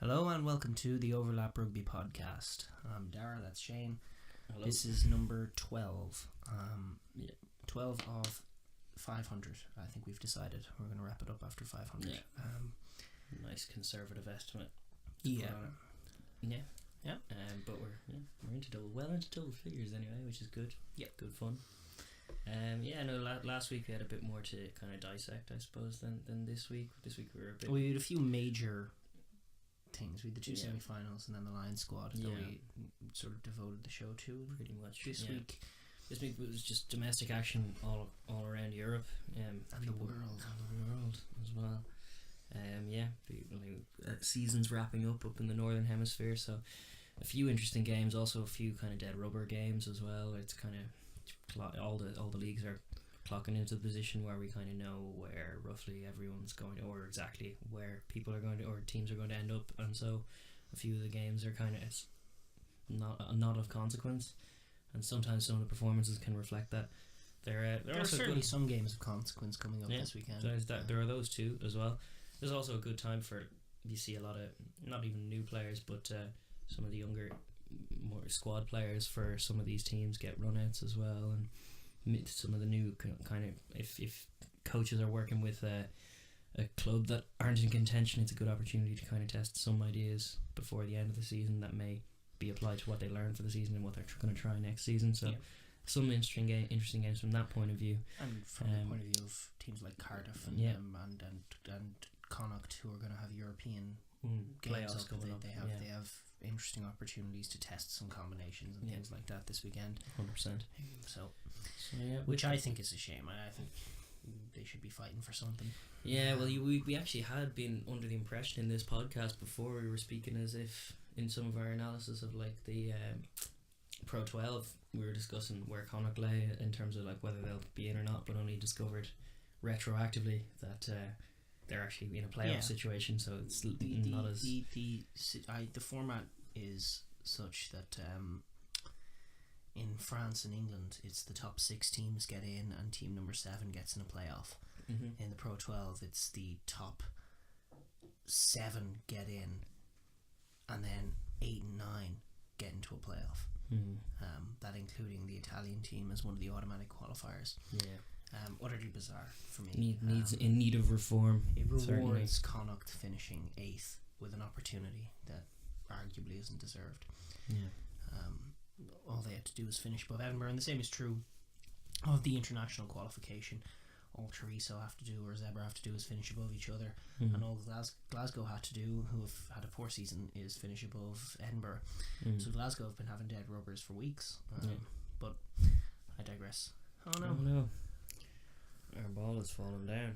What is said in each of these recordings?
Hello and welcome to the Overlap Rugby podcast. I'm Daragh, that's Shane. Hello. This is number 12. 12 of 500. I think we've decided we're going to wrap it up after 500. Yeah. Nice conservative estimate. Yeah. But we're into double figures anyway, which is good. Yeah. Good fun. Last week we had a bit more to kind of dissect, I suppose, than this week. This week we had a few major things. We had the two Yeah. semi-finals and then the Lions squad that we sort of devoted the show to. pretty much This week it was just domestic action all around Europe and the world as well. Season's wrapping up in the northern hemisphere, so a few interesting games, also a few kind of dead rubber games as well. It's kind of all the leagues are clocking into the position where we kind of know where roughly everyone's going, or exactly where people are going to, or teams are going to end up, and so a few of the games are kind of not of consequence, and sometimes some of the performances can reflect that. There are also certainly good, some games of consequence coming up this weekend. there are those two as well. There's also a good time for, you see a lot of, not even new players, but some of the younger, more squad players for some of these teams get run-outs as well, and some of the new kind of, if coaches are working with a club that aren't in contention, it's a good opportunity to kind of test some ideas before the end of the season that may be applied to what they learned for the season and what they're going to try next season. So some interesting games from that point of view, and from the point of view of teams like Cardiff and Connacht, who are going to have European playoffs games coming up. They have interesting opportunities to test some combinations and things like that this weekend. 100%. Which I think is a shame. I think they should be fighting for something. Yeah, well, we actually had been under the impression in this podcast before, we were speaking as if in some of our analysis of like the Pro 12, we were discussing where Connacht lay in terms of like whether they'll be in or not, but only discovered retroactively that they're actually in a playoff situation, so it's not as... The format is such that in France and England, it's the top 6 teams get in and team number 7 gets in a playoff. Mm-hmm. In the Pro 12, it's the top 7 get in and then 8 and 9 get into a playoff. Mm-hmm. That including the Italian team as one of the automatic qualifiers. Utterly bizarre for me. Needs in need of reform. It rewards Connacht finishing 8th with an opportunity that arguably isn't deserved. All they had to do was finish above Edinburgh, and the same is true of the international qualification. All Treviso have to do, or Zebra have to do, is finish above each other, and all Glasgow had to do, who have had a poor season, is finish above Edinburgh. So Glasgow have been having dead rubbers for weeks, but I digress. Oh no, our ball has fallen down.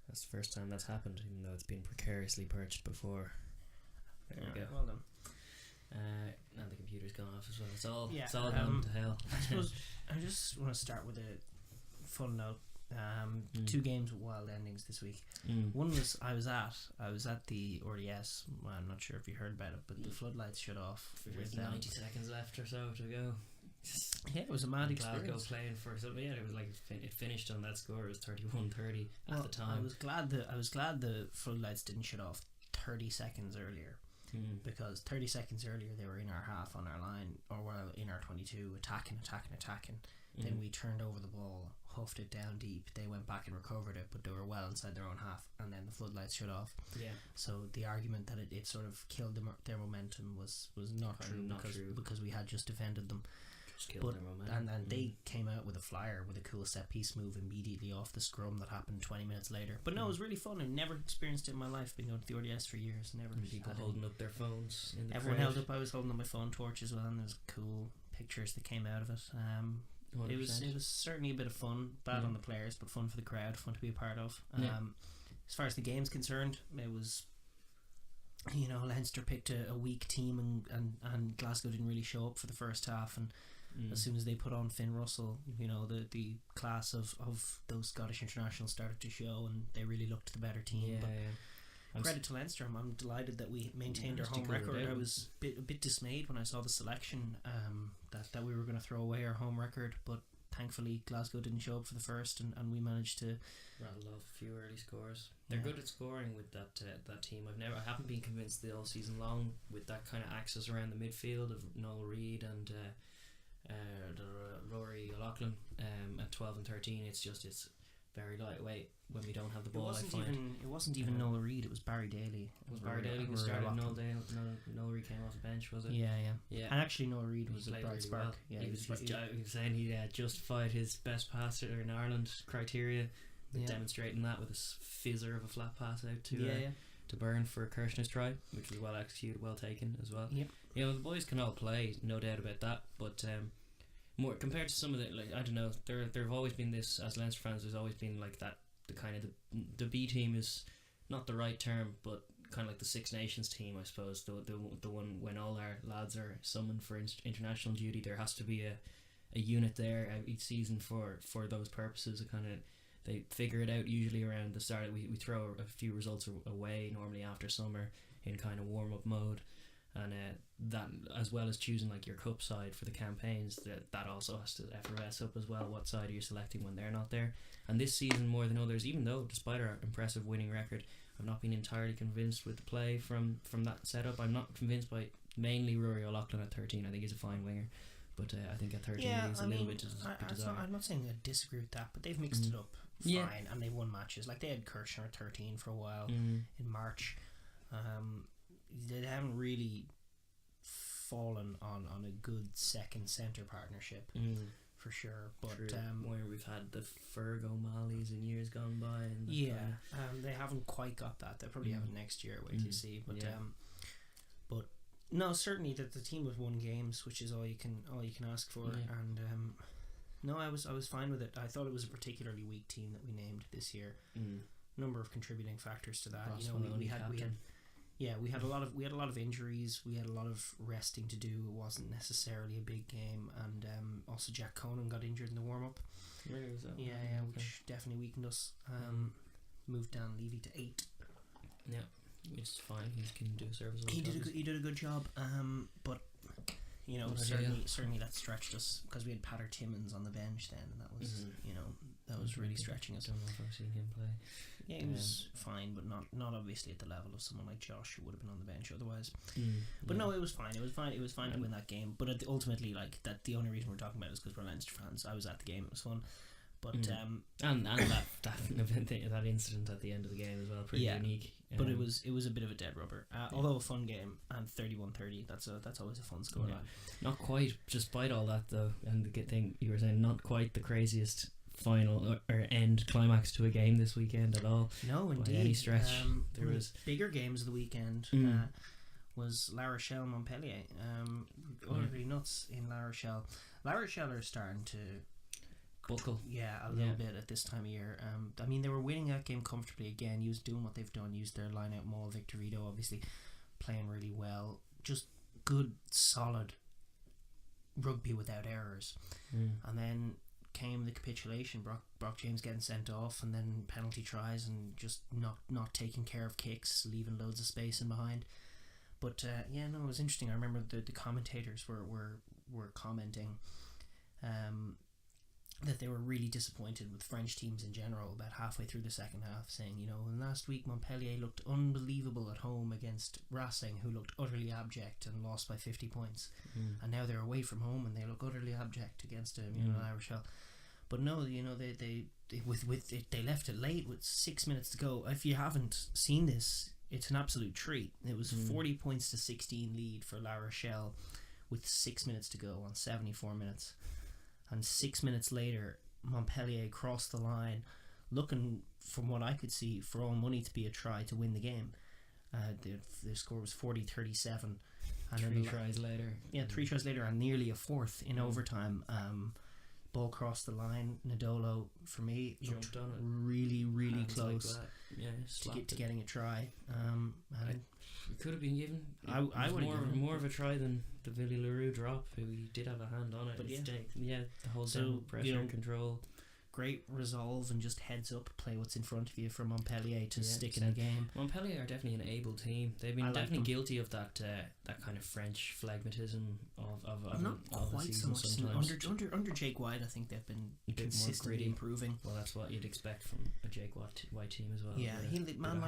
That's the first time that's happened, even though it's been precariously perched before. There we go. Well done. And the computer's gone off as well. It's all gone to hell. I suppose I just want to start with a fun note. 2 games with wild endings this week. One was I was at the RDS. Well, I'm not sure if you heard about it, but the floodlights shut off with 90 seconds left or so to go. Yeah, it was a mad Glasgow experience. playing for something. Yeah, it was like it finished on that score. It was 31-30 at the time. I was glad the floodlights didn't shut off 30 seconds earlier. Because 30 seconds earlier they were in our half on our line, or in our 22, attacking. Then we turned over the ball, huffed it down deep. They went back and recovered it, but they were well inside their own half, and then the floodlights shut off. So the argument that it sort of killed their momentum was not true, because we had just defended them. And then they came out with a flyer with a cool set piece move immediately off the scrum that happened 20 minutes later. But no, it was really fun. I've never experienced it in my life. Been going to the RDS for years. Never. People holding up their phones. Everyone held up. I was holding up my phone torch as well, and there was cool pictures that came out of it. It was certainly a bit of fun. Bad on the players, but fun for the crowd. Fun to be a part of. As far as the game's concerned, it was, Leinster picked a weak team, and Glasgow didn't really show up for the first half, and as soon as they put on Finn Russell, the class of those Scottish internationals started to show, and they really looked the better team. Credit to Leinster. I'm delighted that we maintained our home record. I was a bit dismayed when I saw the selection that we were going to throw away our home record, but thankfully Glasgow didn't show up for the first, and we managed to rattle off a few early scores. They're good at scoring with that team. I haven't been convinced all season long with that kind of axis around the midfield of Noel Reid and Rory O'Loughlin at 12 and 13. It's very lightweight when we don't have the ball. It wasn't even Noel Reid. It was Barry Daly. It was Barry Daly who started. Noel Reid came off the bench, was it? Yeah. And actually, Noel Reid was a bright really spark. Well. Yeah, he was saying he justified his best passer in Ireland criteria, demonstrating that with a fizzer of a flat pass out to Byrne for Kirshner's try, which was well executed, well taken as well. Yep. You know, the boys can all play, no doubt about that, but more compared to some of the, like, I don't know, there have always been this, as Leinster fans, there's always been like that, the kind of the B team is not the right term, but kind of like the Six Nations team, I suppose, the one when all our lads are summoned for international duty, there has to be a unit there each season for those purposes. They figure it out usually around the start. We throw a few results away normally after summer in kind of warm up mode, and that, as well as choosing like your cup side for the campaigns, that also has to effervesce up as well. What side are you selecting when they're not there? And this season more than others, even though despite our impressive winning record, I've not been entirely convinced with the play from that setup. I'm not convinced by mainly Rory O'Loughlin at 13. I think he's a fine winger, but I think at 13 he's a little bit I'm not saying I disagree with that, but they've mixed it up fine, and they've won matches. Like they had Kirshner at 13 for a while in March. They haven't really fallen on a good second centre partnership for sure. But where we've had the Ferg O'Malley's in years gone by, and they haven't quite got that. They'll probably have it next year. Wait till you see. But no, certainly that the team have won games, which is all you can ask for. And no, I was fine with it. I thought it was a particularly weak team that we named this year. Number of contributing factors to that. Ross we had a lot of injuries. We had a lot of resting to do. It wasn't necessarily a big game, and also Jack Conan got injured in the warm up. Really, was that? Which definitely weakened us. Moved down Levy to 8. Yeah, which is fine. He can do a service. He did a good job. But you know, certainly that stretched us because we had Patter Timmins on the bench then, and that was that was really stretching us. I don't know if I've seen him play. Yeah, he was fine, but not obviously at the level of someone like Josh, who would have been on the bench otherwise. But no, it was fine. It was fine to win that game. But ultimately, like that, the only reason we're talking about it is because we're Leinster fans. I was at the game; it was fun. But and that incident at the end of the game as well, pretty unique. But it was a bit of a dead rubber. Although a fun game, and 31-30, that's always a fun score. Not quite, despite all that though, and the good thing you were saying, not quite the craziest final or end climax to a game this weekend at all. No, indeed. By any stretch. There was bigger games of the weekend. Was La Rochelle Montpellier. Utterly nuts in La Rochelle. La Rochelle are starting to buckle. Yeah, a little bit at this time of year. I mean, they were winning that game comfortably again. Used doing what they've done. Used their line out maul. Victorino obviously playing really well. Just good, solid rugby without errors. And then came the capitulation. Brock James getting sent off, and then penalty tries, and just not taking care of kicks, leaving loads of space in behind. But it was interesting. I remember the commentators were commenting that they were really disappointed with French teams in general about halfway through the second half, saying, last week Montpellier looked unbelievable at home against Racing, who looked utterly abject and lost by 50 points. And now they're away from home and they look utterly abject against La Rochelle. But no, they left it late with 6 minutes to go. If you haven't seen this, it's an absolute treat. It was 40 points to 16 lead for La Rochelle with 6 minutes to go on 74 minutes. And 6 minutes later, Montpellier crossed the line, looking, from what I could see, for all money to be a try to win the game. The score was 40-37. And 3 tries later. Yeah, 3 tries later, and nearly a fourth in overtime. Ball crossed the line. Nadolo, for me, jumped on it. Really, really Hands close to getting a try. It could have been given. I would have more of a try than the Villy Leroux drop, who he did have a hand on it. But the whole down pressure and control. great resolve and just heads up, play what's in front of you for Montpellier to stick in the game. Montpellier are definitely an able team. They've been definitely guilty of that kind of French phlegmatism of not quite so much sometimes. under Jake White. I think they've been consistently improving. Well, that's what you'd expect from a Jake White team as well. Yeah, man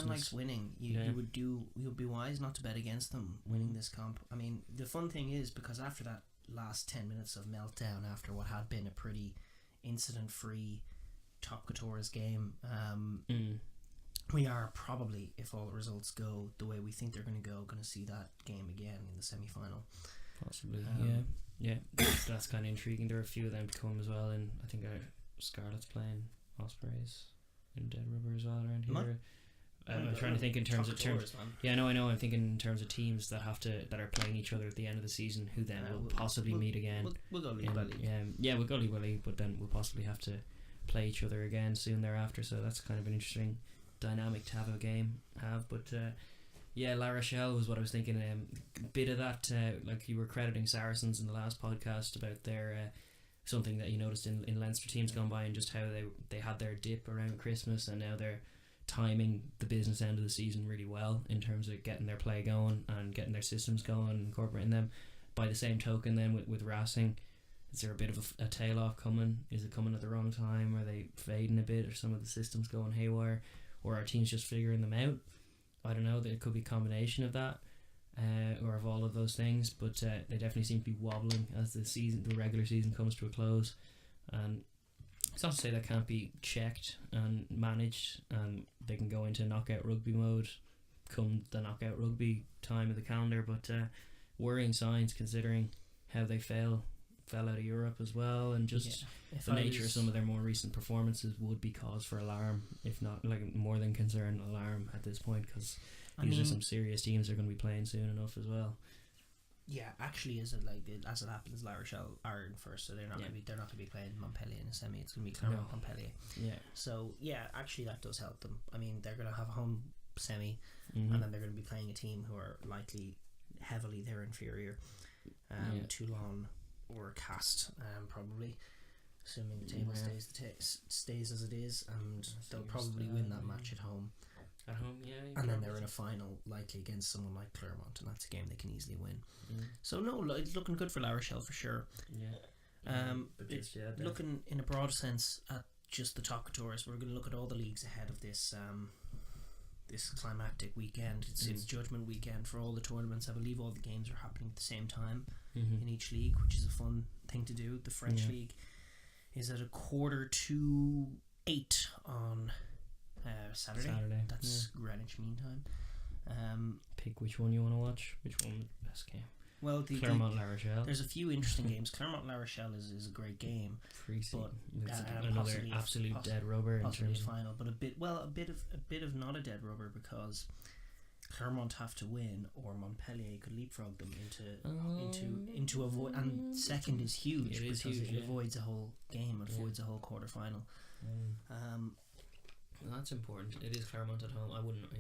likes winning. You would be wise not to bet against them winning this comp. I mean, the fun thing is, because after that last 10 minutes of meltdown, after what had been a pretty incident-free Top Couture's game, we are probably, if all the results go the way we think they're going to see that game again in the semi-final. Possibly, yeah. That's kind of intriguing. There are a few of them to come as well, and I think Scarlet's playing Ospreys in Dead Rubber as well around here. I'm trying to think in terms of terms. Yeah, I know. I'm thinking in terms of teams that are playing each other at the end of the season, who then will possibly meet again. We'll go league by league. We'll go league by league, but then we'll possibly have to play each other again soon thereafter. So that's kind of an interesting dynamic to have a game But La Rochelle was what I was thinking. A bit of that, like you were crediting Saracens in the last podcast about their something that you noticed in Leinster teams gone by, and just how they had their dip around Christmas, and now they're timing the business end of the season really well in terms of getting their play going and getting their systems going and incorporating them. By the same token, then with Racing, is there a bit of a tail off coming? Is it coming at the wrong time? Are they fading a bit? Are some of the systems going haywire? Or are teams just figuring them out? I don't know. It could be a combination of that, or of all of those things. But they definitely seem to be wobbling as the regular season comes to a close. And it's not to say that can't be checked and managed, and they can go into knockout rugby mode come the knockout rugby time of the calendar. But worrying signs, considering how they fell out of Europe as well, and just the nature of some of their more recent performances would be cause for alarm, if not like more than concern, alarm at this point, because these are some serious teams that are going to be playing soon enough as well. Yeah, actually, as it happens, La Rochelle are in first, so they're not going to be playing Montpellier in a semi. It's going to be Clermont Montpellier. Yeah. So actually that does help them. I mean, they're going to have a home semi, and then they're going to be playing a team who are likely heavily their inferior, Toulon or Cast, probably, assuming the table stays as it is, and they'll probably win that match at home. At home, and then they're in a final, likely against someone like Clermont, and that's a game they can easily win. So it's looking good for La Rochelle for sure. Looking in a broad sense at just the Top Coutures, we're going to look at all the leagues ahead of this this climactic weekend. It's judgment weekend for all the tournaments. I believe all the games are happening at the same time in each league, which is a fun thing to do. The French league is at 7:45 on Saturday. That's Greenwich Mean Time. Pick which one you want to watch. Which one was the best game? Well, Clermont La Rochelle. There's a few interesting games. Clermont La Rochelle is a great game. But another absolute dead rubber in terms of final, but a bit of not a dead rubber, because Clermont have to win, or Montpellier could leapfrog them into a void. And second is huge because it avoids a whole game. It avoids a whole quarter final. Well, that's important. It is Clermont at home. I wouldn't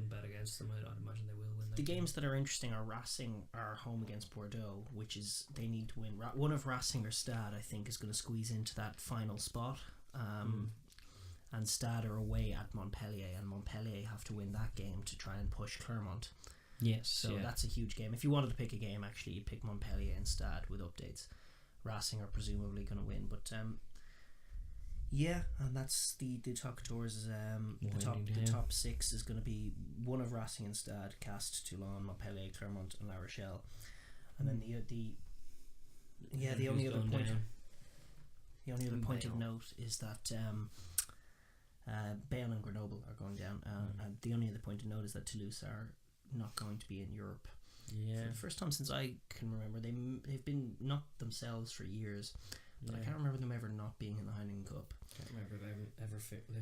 bet against them. I'd imagine they will win that The game. games that are interesting are Racing are home against Bordeaux, which is they need to win. One of Racing or Stade, I think, is going to squeeze into that final spot. And Stade are away at Montpellier, and Montpellier have to win that game to try and push Clermont. Yes. So that's a huge game. If you wanted to pick a game, actually, you'd pick Montpellier and Stade with updates. Racing are presumably going to win, but and that's the Top Coutures. The top six is going to be one of Racing and Stade, Cast, Toulon, Montpellier, Clermont, and La Rochelle, and then the only other point of note is that Bayonne and Grenoble are going down. And the only other point of note is that Toulouse are not going to be in Europe. Yeah. For the first time since I can remember, they've been not themselves for years. But I can't remember them ever not being in the Heineken Cup. Can't remember them ever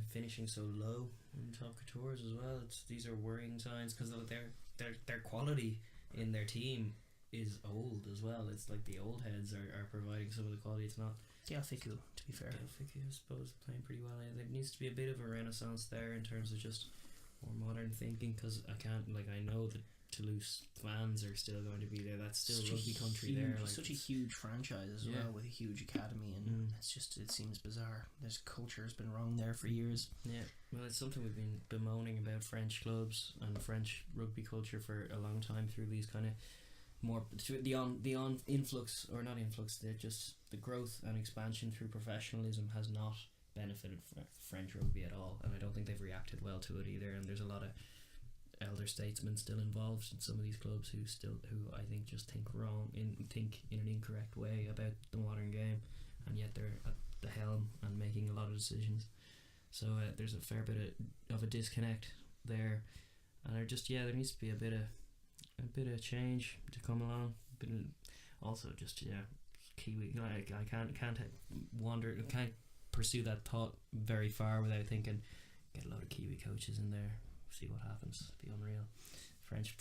finishing so low in Top Coutures as well. These are worrying signs, because their quality in their team is old as well. It's like the old heads are providing some of the quality. It's not Fiku, to be fair. Fiku, I suppose, playing pretty well. There needs to be a bit of a renaissance there in terms of just more modern thinking, because I know that Toulouse fans are still going to be there. That's still rugby country there. Like, such a huge franchise as well, with a huge academy, and it seems bizarre. This culture has been wrong there for years. Yeah, well, it's something we've been bemoaning about French clubs and French rugby culture for a long time through these kind of more the influx, or not influx, the growth and expansion through professionalism has not benefited French rugby at all, and I don't think they've reacted well to it either. And there's a lot of elder statesmen still involved in some of these clubs who I think just think in an incorrect way about the modern game, and yet they're at the helm and making a lot of decisions. So there's a fair bit of a disconnect there, and there needs to be a bit of change to come along. Also just Kiwi. I can't pursue that thought very far without thinking, get a lot of Kiwi coaches in there, see what happens. It'd be unreal. French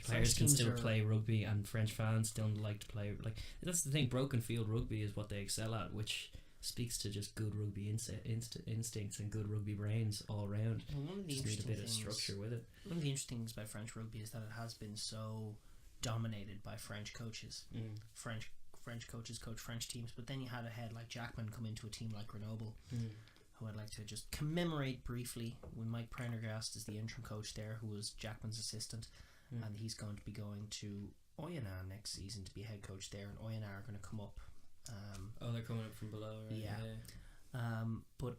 players can still play rugby, and French fans still like to play. Like, that's the thing. Broken field rugby is what they excel at, which speaks to just good rugby instincts and good rugby brains all round. Well, one of the just need a bit of structure with it. One of the interesting things about French rugby is that it has been so dominated by French coaches. French coaches coach French teams, but then you had a head like Jackman come into a team like Grenoble, who I'd like to just commemorate briefly. When Mike Prendergast is the interim coach there, who was Jackman's assistant, and he's going to be going to Oyonnax next season to be head coach there, and Oyonnax are going to come up. They're coming up from below, right? But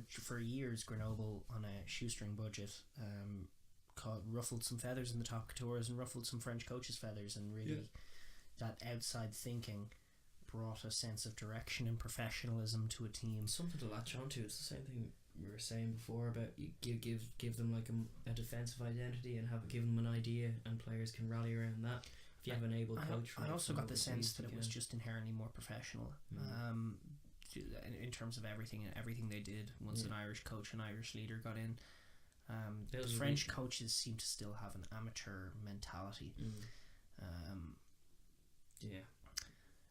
for years Grenoble, on a shoestring budget, ruffled some feathers in the top couture and ruffled some French coaches' feathers, and really that outside thinking brought a sense of direction and professionalism to a team. Something to latch onto. It's the same thing we were saying before about you give them like a defensive identity and give them an idea, and players can rally around that. If you have an able coach, I also got the sense that it was just inherently more professional, in terms of everything they did. Once an Irish coach, an Irish leader got in, the French coaches seem to still have an amateur mentality.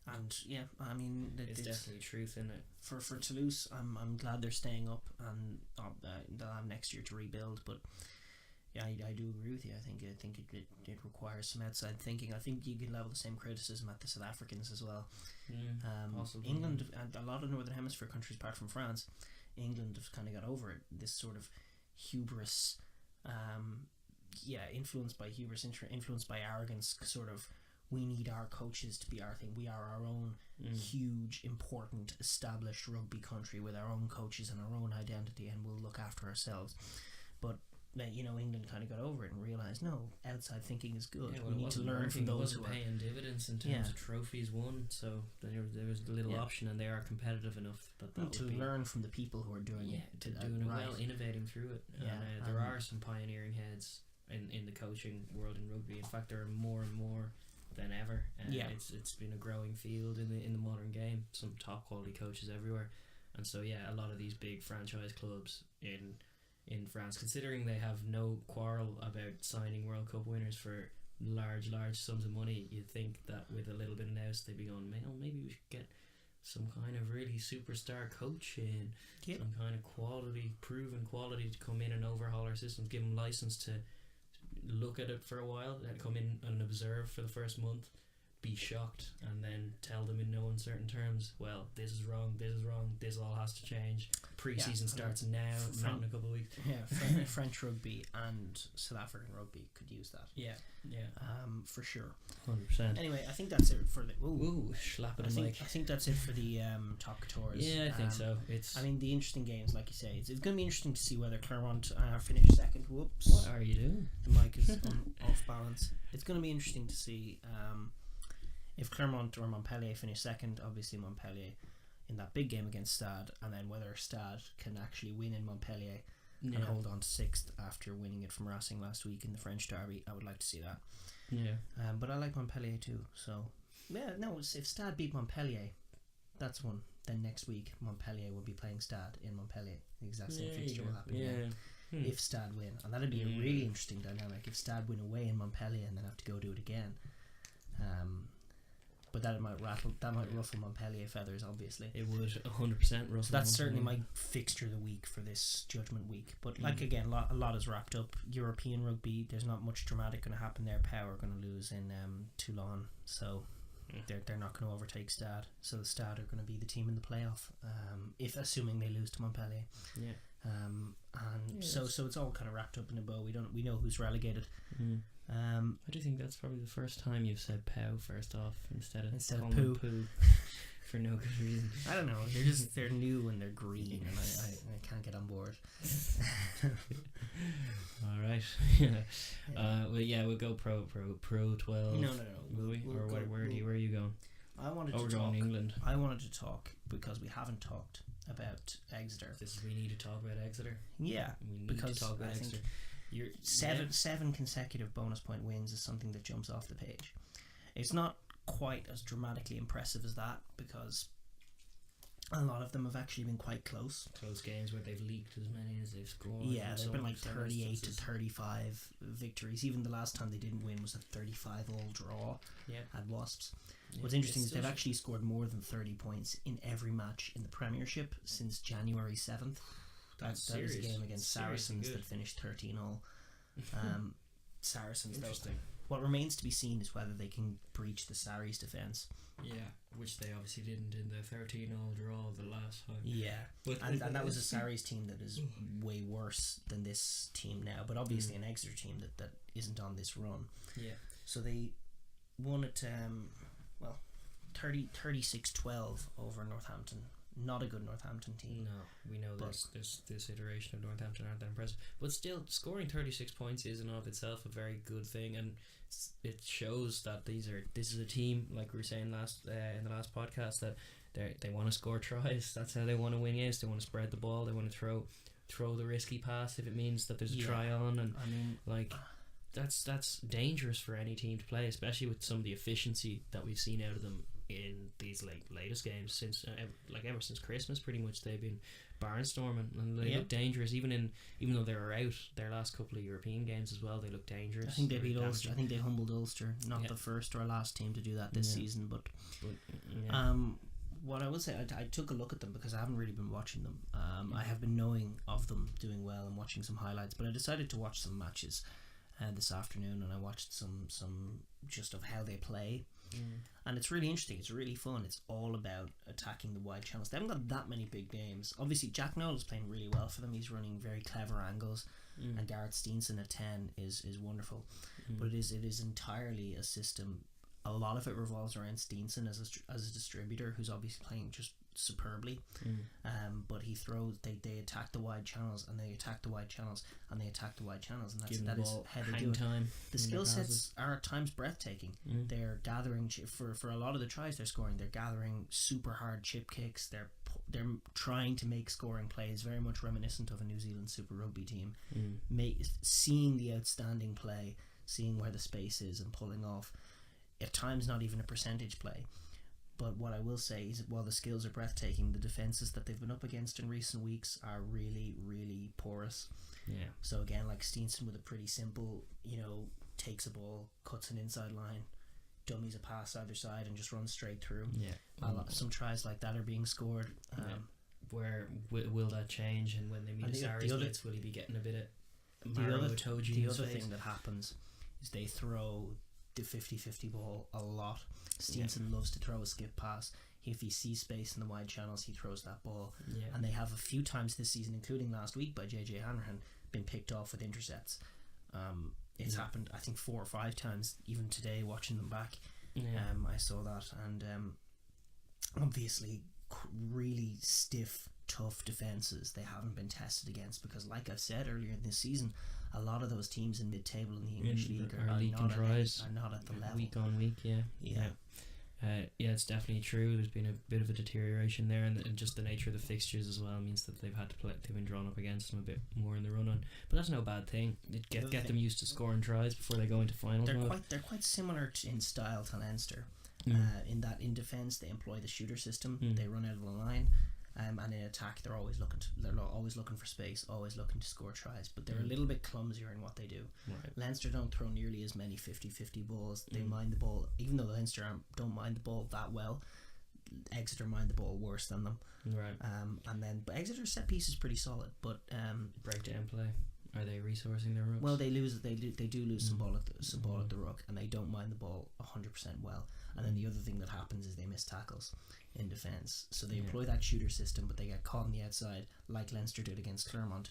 And I mean, there's definitely truth in it. For Toulouse, I'm glad they're staying up, and they'll have next year to rebuild. But I do agree with you. I think it requires some outside thinking. I think you can level the same criticism at the South Africans as well. Possibly. England and a lot of Northern Hemisphere countries, apart from France, England have kind of got over it. This sort of hubris, influenced by hubris, influenced by arrogance, sort of. We need our coaches to be our thing. We are our own huge, important, established rugby country with our own coaches and our own identity, and we'll look after ourselves. But England kind of got over it and realised, no, outside thinking is good. We need to learn from those who are paying dividends in terms of trophies won. So there was a little option, and they are competitive enough that to learn from the people who are doing it well, innovating through it. There are some pioneering heads in the coaching world in rugby. In fact, there are more and more than ever. It's been a growing field in the modern game. Some top quality coaches everywhere, and so a lot of these big franchise clubs in France, considering they have no quarrel about signing World Cup winners for large sums of money, you'd think that with a little bit of nous they'd be going, maybe we should get some kind of really superstar coach in, some kind of proven quality to come in and overhaul our systems, give them license to look at it for a while, then come in and observe for the first month, be shocked, and then tell them in no uncertain terms, well, this is wrong, this all has to change. Pre-season starts now, not in a couple of weeks. French rugby and South African rugby could use that. For sure. 100%. Anyway, I think that's it for the I think that's it for the top couture. I think so. I mean, the interesting games, like you say, it's going to be interesting to see whether Clermont finish second. Whoops, what are you doing? The mic is off balance. It's going to be interesting to see if Clermont or Montpellier finish second. Obviously Montpellier in that big game against Stade, and then whether Stade can actually win in Montpellier and hold on to sixth after winning it from Racing last week in the French derby. I would like to see that. But I like Montpellier too, so if Stade beat Montpellier, that's one. Then next week Montpellier will be playing Stade in Montpellier. The exact same fixture will happen again. If Stade win, and that'd be a really interesting dynamic if Stade win away in Montpellier and then have to go do it again. but that might ruffle Montpellier feathers, obviously. It would 100% ruffle. So that's certainly my fixture of the week for this judgment week. But like again, a lot is wrapped up. European rugby, there's not much dramatic going to happen there. Pau are going to lose in Toulon, so they're not going to overtake Stade. So the Stade are going to be the team in the playoff, if assuming they lose to Montpellier. So it's all kind of wrapped up in a bow. We know who's relegated. I do think that's probably the first time you've said Pau first off instead of poo. For no good reason. I don't know. They're new and they're green, and I can't get on board. All right. We'll go pro 12. No. Will we? Where are you going? We're going to England. I wanted to talk because we haven't talked about Exeter. We need to talk about Exeter. Yeah, we need to talk about Exeter. Seven consecutive bonus point wins is something that jumps off the page. It's not quite as dramatically impressive as that because a lot of them have actually been quite close games where they've leaked as many as they've scored. There've been like 38 to 35 victories. Even the last time they didn't win was a 35-all draw at Wasps. What's interesting is they've actually scored more than 30 points in every match in the Premiership since January 7th. That was a game against Saracens that finished 13-all. Saracens, interesting. What remains to be seen is whether they can breach the Sarries' defence. Yeah, which they obviously didn't in the 13-all draw the last time. Yeah, and that was a Sarries team that is way worse than this team now, but obviously an Exeter team that isn't on this run. Yeah. So they won at 36-12 over Northampton. Not a good Northampton team. No, we know this iteration of Northampton aren't that impressive. But still, scoring 36 points is in and of itself a very good thing, and it shows that this is a team, like we were saying in the last podcast, that they want to score tries. That's how they want to win games. They want to spread the ball. They want to throw the risky pass if it means that there's a try on, and that's dangerous for any team to play, especially with some of the efficiency that we've seen out of them in these latest games since ever since Christmas. Pretty much they've been barnstorming, and they look dangerous. Even though they were out their last couple of European games as well, they look dangerous. I think they beat Ulster. I think they humbled Ulster. Not the first or last team to do that this season, but what I will say, I took a look at them because I haven't really been watching them. I have been knowing of them doing well and watching some highlights, but I decided to watch some matches this afternoon, and I watched some just of how they play. And it's really interesting. It's really fun. It's all about attacking the wide channels. They haven't got that many big games. Obviously, Jack Noel is playing really well for them. He's running very clever angles, and Gareth Steenson at 10 is wonderful. But it is entirely a system. A lot of it revolves around Steenson as a distributor, who's obviously playing just superbly. But he throws. They attack the wide channels, and they attack the wide channels, and they attack the wide channels, and that is how they do it. The skill sets are at times breathtaking. They're gathering for a lot of the tries they're scoring. They're gathering super hard chip kicks. They're trying to make scoring plays, very much reminiscent of a New Zealand Super Rugby team. Seeing the outstanding play, seeing where the space is, and pulling off. At times, not even a percentage play. But what I will say is that while the skills are breathtaking, the defences that they've been up against in recent weeks are really, really porous. Yeah. So again, like Steenson with a pretty simple, takes a ball, cuts an inside line, dummies a pass either side, and just runs straight through. Yeah. Some tries like that are being scored. Where will that change? And when they meet the Sarries blitz, will he be getting a bit of the other thing that happens is they throw the 50-50 ball a lot. Steenson loves to throw a skip pass. If he sees space in the wide channels, he throws that ball. And they have a few times this season, including last week by JJ Hanrahan, been picked off with intercepts. It's happened, I think, 4 or 5 times. Even today, watching them back, I saw that. And obviously, really stiff, tough defences they haven't been tested against, because like I've said earlier in this season, a lot of those teams in mid-table in the English League are not at the level. Week on week, it's definitely true. There's been a bit of a deterioration there, and just the nature of the fixtures as well means that they've been drawn up against them a bit more in the run-on. But that's no bad thing. Get them used to scoring tries before they go into finals. They're quite similar in style to Leinster. In that in defence they employ the shooter system. They run out of the line. And in attack, they're always looking for space, always looking to score tries, but they're a little bit clumsier in what they do. Right. Leinster don't throw nearly as many 50-50 balls. They mind the ball, even though Leinster don't mind the ball that well. Exeter mind the ball worse than them. Right. But Exeter's set piece is pretty solid. But breakdown play. Are they resourcing their rucks? Well, they do lose some ball at the ruck, and they don't mind the ball 100% well. And then the other thing that happens is they miss tackles in defence. So they employ that shooter system, but they get caught on the outside, like Leinster did against Clermont,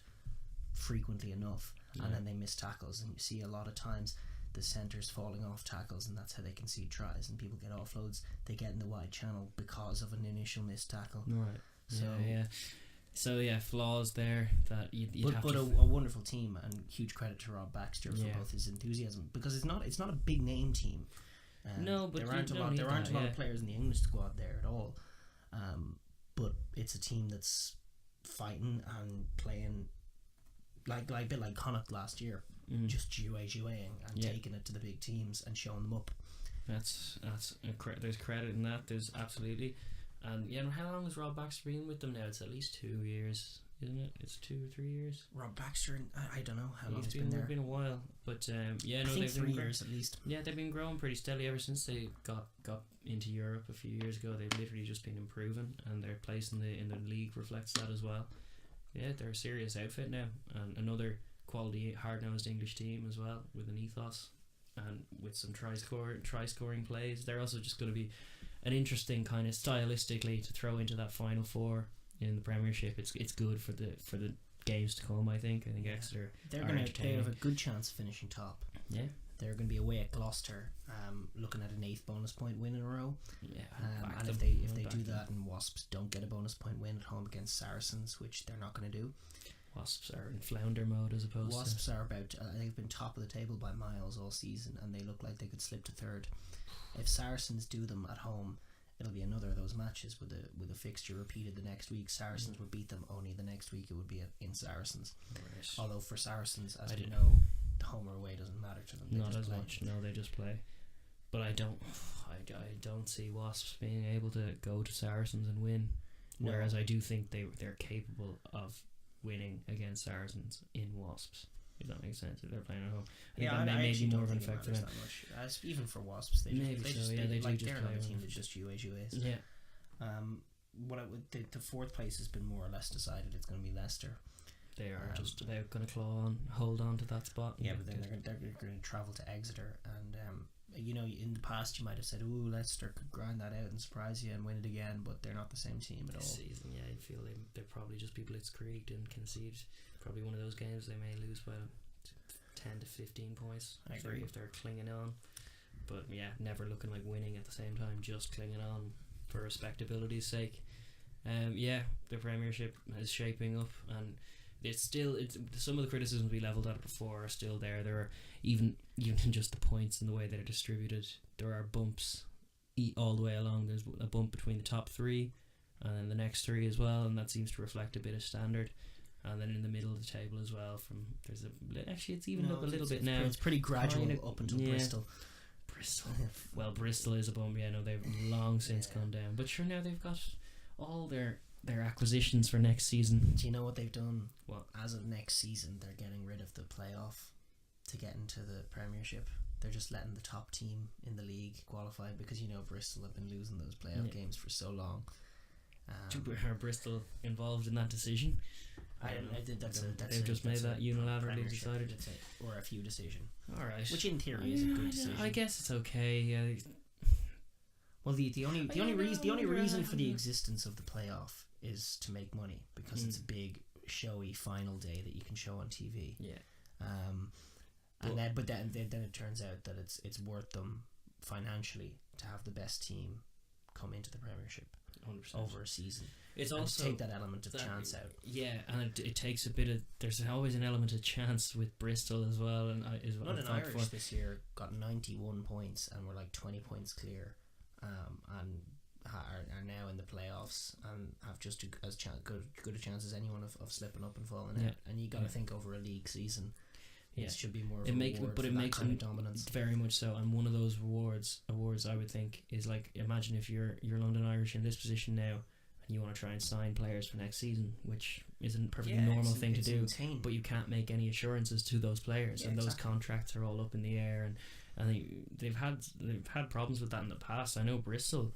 frequently enough, and then they miss tackles. And you see a lot of times the centres falling off tackles, and that's how they concede tries. And people get offloads. They get in the wide channel because of an initial missed tackle. Right. So flaws there that you'd have but to. A wonderful team, and huge credit to Rob Baxter for both his enthusiasm, because it's not a big name team. No, but there aren't a lot of players in the English squad there at all. But it's a team that's fighting and playing like a bit like Connacht last year, just joueing and taking it to the big teams and showing them up. There's credit in that. There's absolutely. And how long has Rob Baxter been with them now? It's at least 2 years, isn't it? It's 2 or 3 years. Rob Baxter, I don't know how long he's been there. It's been a while, but I think 3 years at least. Yeah, they've been growing pretty steadily ever since they got into Europe a few years ago. They've literally just been improving, and their place in the league reflects that as well. Yeah, they're a serious outfit now, and another quality hard-nosed English team as well, with an ethos and with some try scoring plays. They're also just going to be an interesting kind of stylistically to throw into that final four in the Premiership. It's good for the games to come. I think Exeter they have a good chance of finishing top. Yeah, they're going to be away at Gloucester, looking at an 8th bonus point win in a row. Yeah, and if they do that and Wasps don't get a bonus point win at home against Saracens, which they're not going to do. Wasps are in flounder mode as opposed to... Wasps are they've been top of the table by miles all season, and they look like they could slip to 3rd. If Saracens do them at home, it'll be another of those matches with a fixture repeated the next week. Saracens would beat them, only the next week it would be in Saracens. Right. Although for Saracens, as we know, home or away doesn't matter to them. Not as much. No, they just play. But I don't see Wasps being able to go to Saracens and win. No. Whereas I do think they're capable of winning against Saracens in Wasps, if that makes sense. If they're playing at home, that may be more of an effect for them. Even for Wasps, they do just play a team that just UAs. Yeah. The 4th place has been more or less decided. It's going to be Leicester. They are just about going to hold on to that spot. Yeah, but then they're going to travel to Exeter, and in the past you might have said, "Ooh, Leicester could grind that out and surprise you and win it again," but they're not the same team at all. This season, yeah, you feel they're probably just be blitzkrieged and concede. Probably one of those games they may lose by 10 to 15 points. I agree. If they're clinging on, but yeah, never looking like winning at the same time, just clinging on for respectability's sake. The Premiership is shaping up, and it's some of the criticisms we levelled at it before are still there. There are even just the points and the way that are distributed. There are bumps all the way along. There's a bump between the top 3 and then the next 3 as well, and that seems to reflect a bit of standard. And then in the middle of the table as well, it's evened up a little bit now. It's pretty gradual up until Bristol. Well, Bristol is a bump. Yeah, no, they've long since gone down. But sure, now they've got all their acquisitions for next season. Do you know what they've done? What? As of next season, they're getting rid of the playoff to get into the Premiership. They're just letting the top team in the league qualify, because Bristol have been losing those playoff games for so long. Are Bristol involved in that decision? They've just made that unilaterally decided, or a few decision. All right, which in theory is a good decision. I guess it's okay. Yeah. Well, the only reason for the existence of the playoff is to make money, because it's a big showy final day that you can show on TV. Yeah. But then it turns out that it's worth them financially to have the best team come into the Premiership 100%. Over a season. It's also take that element of chance out. Yeah, and it takes a bit of. There's always an element of chance with Bristol as well, and London Irish this year got 91 points and were like 20 points clear, and are now in the playoffs and have just as good a chance as anyone of slipping up and falling out. And you got to think over a league season. It should be more of a reward for that kind of dominance. Very much so, and one of those awards I would think is like, imagine if you're London Irish in this position now, and you want to try and sign players for next season, which isn't a perfectly normal thing to do. Insane. But you can't make any assurances to those players, and those contracts are all up in the air, and they've had problems with that in the past. I know Bristol,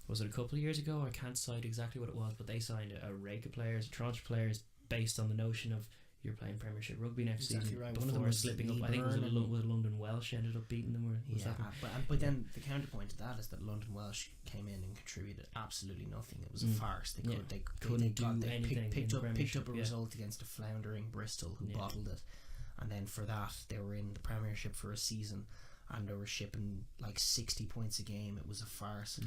was it a couple of years ago? I can't cite exactly what it was, but they signed a rake of players, a tranche of players, based on the notion of you're playing Premiership rugby next season. Right. One of them was slipping up. I think it was London Welsh ended up beating them. But then the counterpoint to that is that London Welsh came in and contributed absolutely nothing. It was a farce. They couldn't do anything. Picked up a result against a floundering Bristol who bottled it, and then for that they were in the Premiership for a season, and they were shipping like 60 points a game. It was a farce.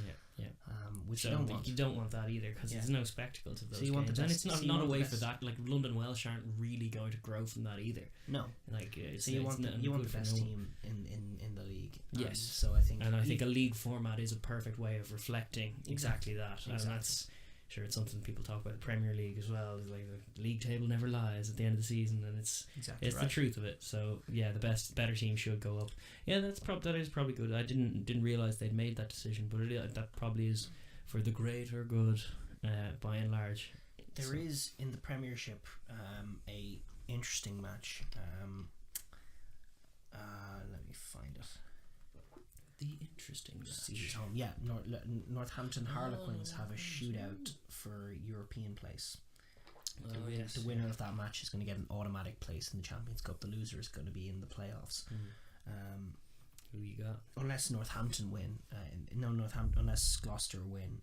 Which so you don't want that either, because there's no spectacle to those games, and it's not a way for that. Like London Welsh aren't really going to grow from that either. No, like so you want the best team in the league. Yes, so I think a league format is a perfect way of reflecting exactly that, and that's. Sure, it's something people talk about the Premier League as well. It's like the league table never lies at the end of the season, and it's the truth of it. So yeah, the better team should go up. Yeah, that is probably good. I didn't realize they'd made that decision, but that probably is for the greater good, by and large. There is in the Premiership a interesting match. Let me find it. The interesting match. Home. Yeah, Northampton Harlequins have a shootout for European place. The winner of that match is going to get an automatic place in the Champions Cup. The loser is going to be in the playoffs. Who you got? Unless Northampton win, unless Gloucester win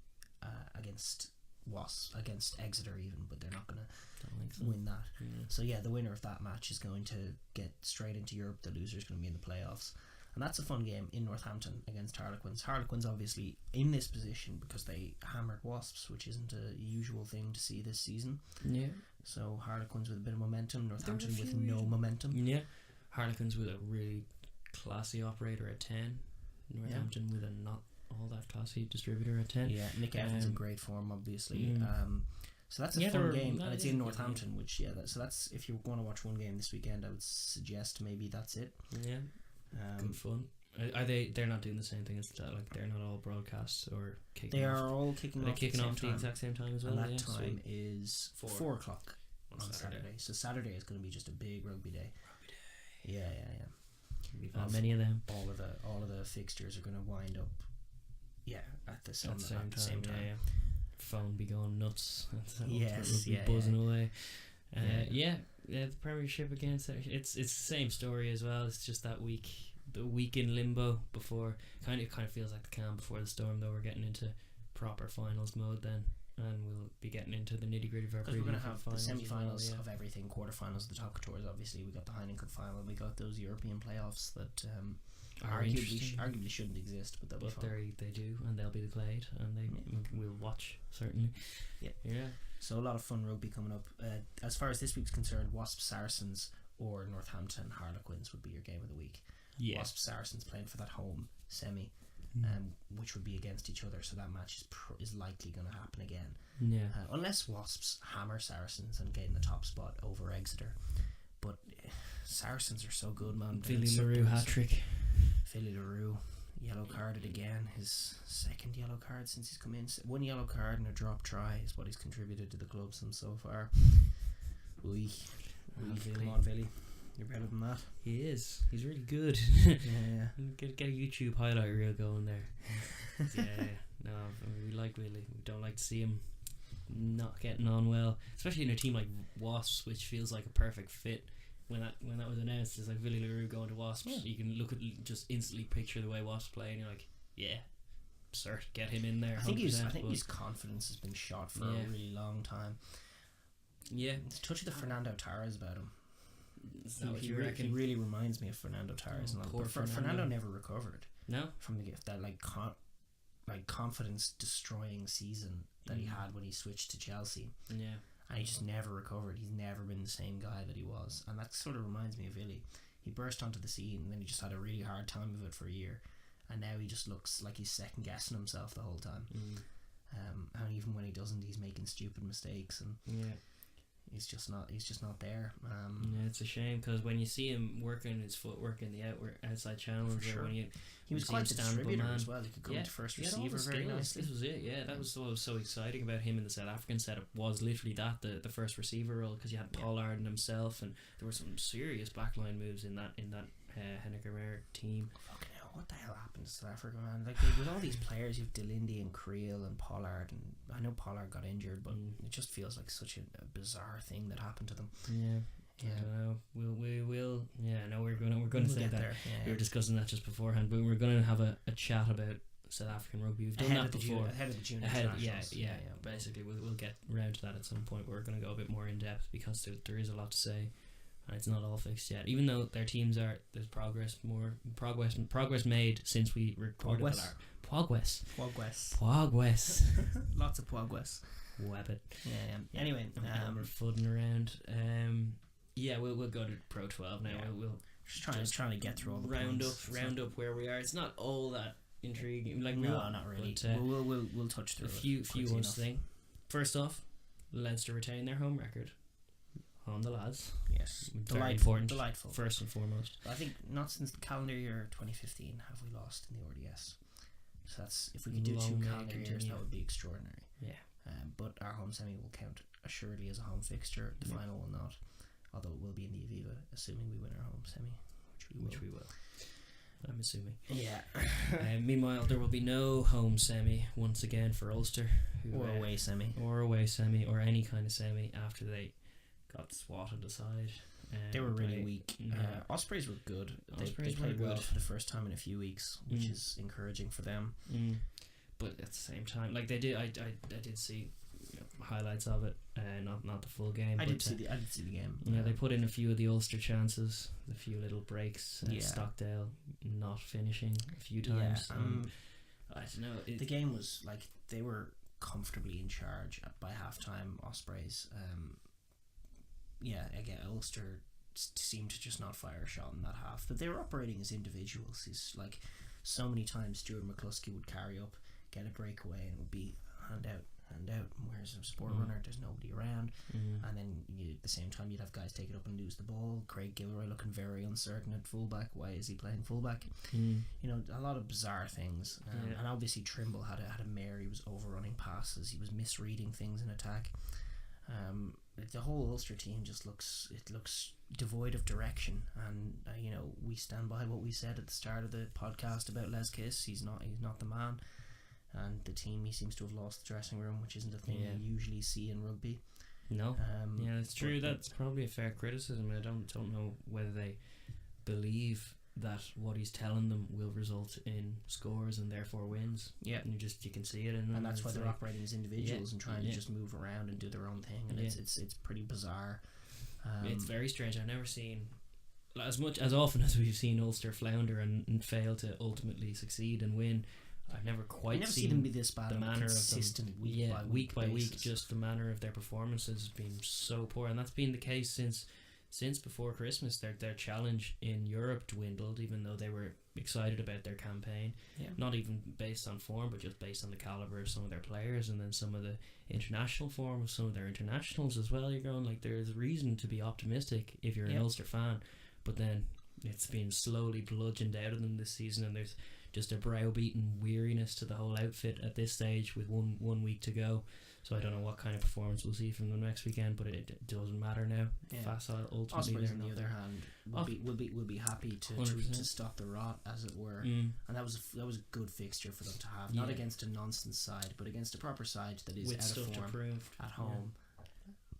against Exeter even, but they're not going to win that. So yeah, the winner of that match is going to get straight into Europe. The loser is going to be in the playoffs. And that's a fun game in Northampton against Harlequins. Harlequins obviously in this position because they hammered Wasps, which isn't a usual thing to see this season. Yeah. So Harlequins with a bit of momentum, Northampton with no momentum. Yeah. Harlequins with a really classy operator at 10. Northampton with a not all that classy distributor at 10. Yeah, Nick Evans in great form, obviously. So that's a fun game, and it's in Northampton, which so that's if you're going to watch one game this weekend, I would suggest maybe that's it. Yeah. Good fun. Are they? They're not doing the same thing as that. Like they're not all broadcasts or kicking. They off. are all kicking off. Kicking off the exact same time as well. And that time is 4 o'clock on Saturday. So Saturday is going to be just a big rugby day. Yeah. Many of them. All of the fixtures are going to wind up. Yeah, at the same time. Yeah. Phone be going nuts. Yes. Buzzing away. The Premiership again. It's the same story as well. It's just that the week in limbo before. It kind of feels like the calm before the storm. Though we're getting into proper finals mode then, and we'll be getting into the nitty gritty of our preview. Because we're going to have the semi-finals of everything, quarterfinals, the top tours. Obviously, we got the Heineken Cup final. We got those European playoffs that arguably shouldn't exist, but they'll be fun. They do, and they'll be played, and we'll watch certainly. Yeah. So a lot of fun rugby coming up. As far as this week's concerned, Wasps Saracens or Northampton Harlequins would be your game of the week. Yeah. Wasps Saracens playing for that home semi, which would be against each other. So that match is likely going to happen again. Yeah. Unless Wasps hammer Saracens and get in the top spot over Exeter, but Saracens are so good, man. Philly LaRue hat trick. Philly LaRue. Yellow carded again, his second yellow card since he's come in. 1 yellow card and a drop try is what he's contributed to the club so far. Come on, Billy, you're better than that. He is. He's really good. Yeah. Get a YouTube highlight reel going there. No, we like Willie. We don't like to see him not getting on well, especially in a team like Wasps, which feels like a perfect fit. When that was announced, it's like Willie LaRue going to Wasps. Yeah. You can just instantly picture the way Wasps play, and you're like, yeah, cert, get him in there. I think his confidence has been shot for a really long time. Yeah, there's a touch of the Fernando Torres about him. Is that what you reckon? He really reminds me of Fernando Torres. But Fernando never recovered. No, from that confidence destroying season that he had when he switched to Chelsea. Yeah. And he just never recovered. He's never been the same guy that he was. And that sort of reminds me of Willie. He burst onto the scene and then he just had a really hard time of it for a year. And now he just looks like he's second guessing himself the whole time. And even when he doesn't, he's making stupid mistakes. And he's just not there. Yeah, it's a shame because when you see him working his footwork in the outside channels, sure. when he was quite a distributor as well. He could come to first receiver very nicely. This was it. Yeah, that was what was so exciting about him in the South African setup, was literally that the first receiver role, because you had Pollard and himself, and there were some serious backline moves in that Henniker team. Fucking hell, what the hell happened to South Africa, man? Like, with all these players, you've Delindi and Creel and Pollard, and I know Pollard got injured, but it just feels like such a bizarre thing that happened to them. Yeah. I don't know. We'll yeah, no, we're gonna say that. There. We were discussing that just beforehand, but we're gonna have a chat about South African rugby. We've done that before. Ahead of the junior yeah. Basically, we'll get around to that at some point. We're gonna go a bit more in depth because there is a lot to say, and it's not all fixed yet. Even though their teams there's progress made since we recorded that. Pogwes. Lots of Pogwes. Wabbit. Yeah. Anyway, we're fudding around. Yeah, we'll go to Pro 12 now. Yeah. We'll just trying to get through all the round up where we are. It's not all that intriguing. Like, no, not really. But, we'll touch through a few ones thing. First off, Leinster retain their home record. On the lads. Yes. Very important. Delightful. First and foremost. I think not since the calendar year 2015 have we lost in the RDS. So that's, if we could do 2 calendar years, that would be extraordinary. Yeah. But our home semi will count assuredly as a home fixture. The final will not, although it will be in the Aviva, assuming we win our home semi, which we will. I'm assuming. Yeah. Meanwhile, there will be no home semi once again for Ulster, or away semi, or any kind of semi after they got swatted aside. They were really weak. Ospreys were good. They played well for the first time in a few weeks, which is encouraging for them. But at the same time, like, they did, I did see highlights of it, not the full game. I did see the game. Yeah, they put in a few of the Ulster chances, a few little breaks. Stockdale not finishing a few times. I don't know. The game was like they were comfortably in charge by halftime. Ospreys. Again, Ulster seemed to just not fire a shot in that half, but they were operating as individuals. It's like so many times Stuart McCluskey would carry up, get a breakaway, and it would be hand out. Where's a support runner? There's nobody around, and then at the same time you'd have guys take it up and lose the ball. Craig Gilroy looking very uncertain at fullback. Why is he playing fullback? A lot of bizarre things, and obviously Trimble had a mare. He was overrunning passes. He was misreading things in attack. The whole Ulster team just looks devoid of direction, and we stand by what we said at the start of the podcast about Les Kiss. He's not the man, and the team, he seems to have lost the dressing room, which isn't a thing you usually see in rugby. No, it's true. That's probably a fair criticism. I don't know whether they believe that what he's telling them will result in scores and therefore wins. Yeah, and you can see it, and that's why they're operating as individuals and trying to just move around and do their own thing, and it's pretty bizarre. It's very strange. I've never seen as often as we've seen Ulster flounder and fail to ultimately succeed and win. I've never seen them be this bad. The manner consistent of them, week by week, just the manner of their performances has been so poor, and that's been the case since before Christmas. Their challenge in Europe dwindled, even though they were excited about their campaign. Not even based on form, but just based on the caliber of some of their players, and then some of the international form of some of their internationals as well. You're going, like, there's reason to be optimistic if you're an Ulster fan, but then it's been slowly bludgeoned out of them this season, and there's just a browbeaten weariness to the whole outfit at this stage with one week to go. So I don't know what kind of performance we'll see from them next weekend, but it doesn't matter now. Facile, ultimately. Ospreys, on the other hand, will be happy to stop the rot, as it were, and that was a good fixture for them to have. Not against a nonsense side, but against a proper side that is out of form at home,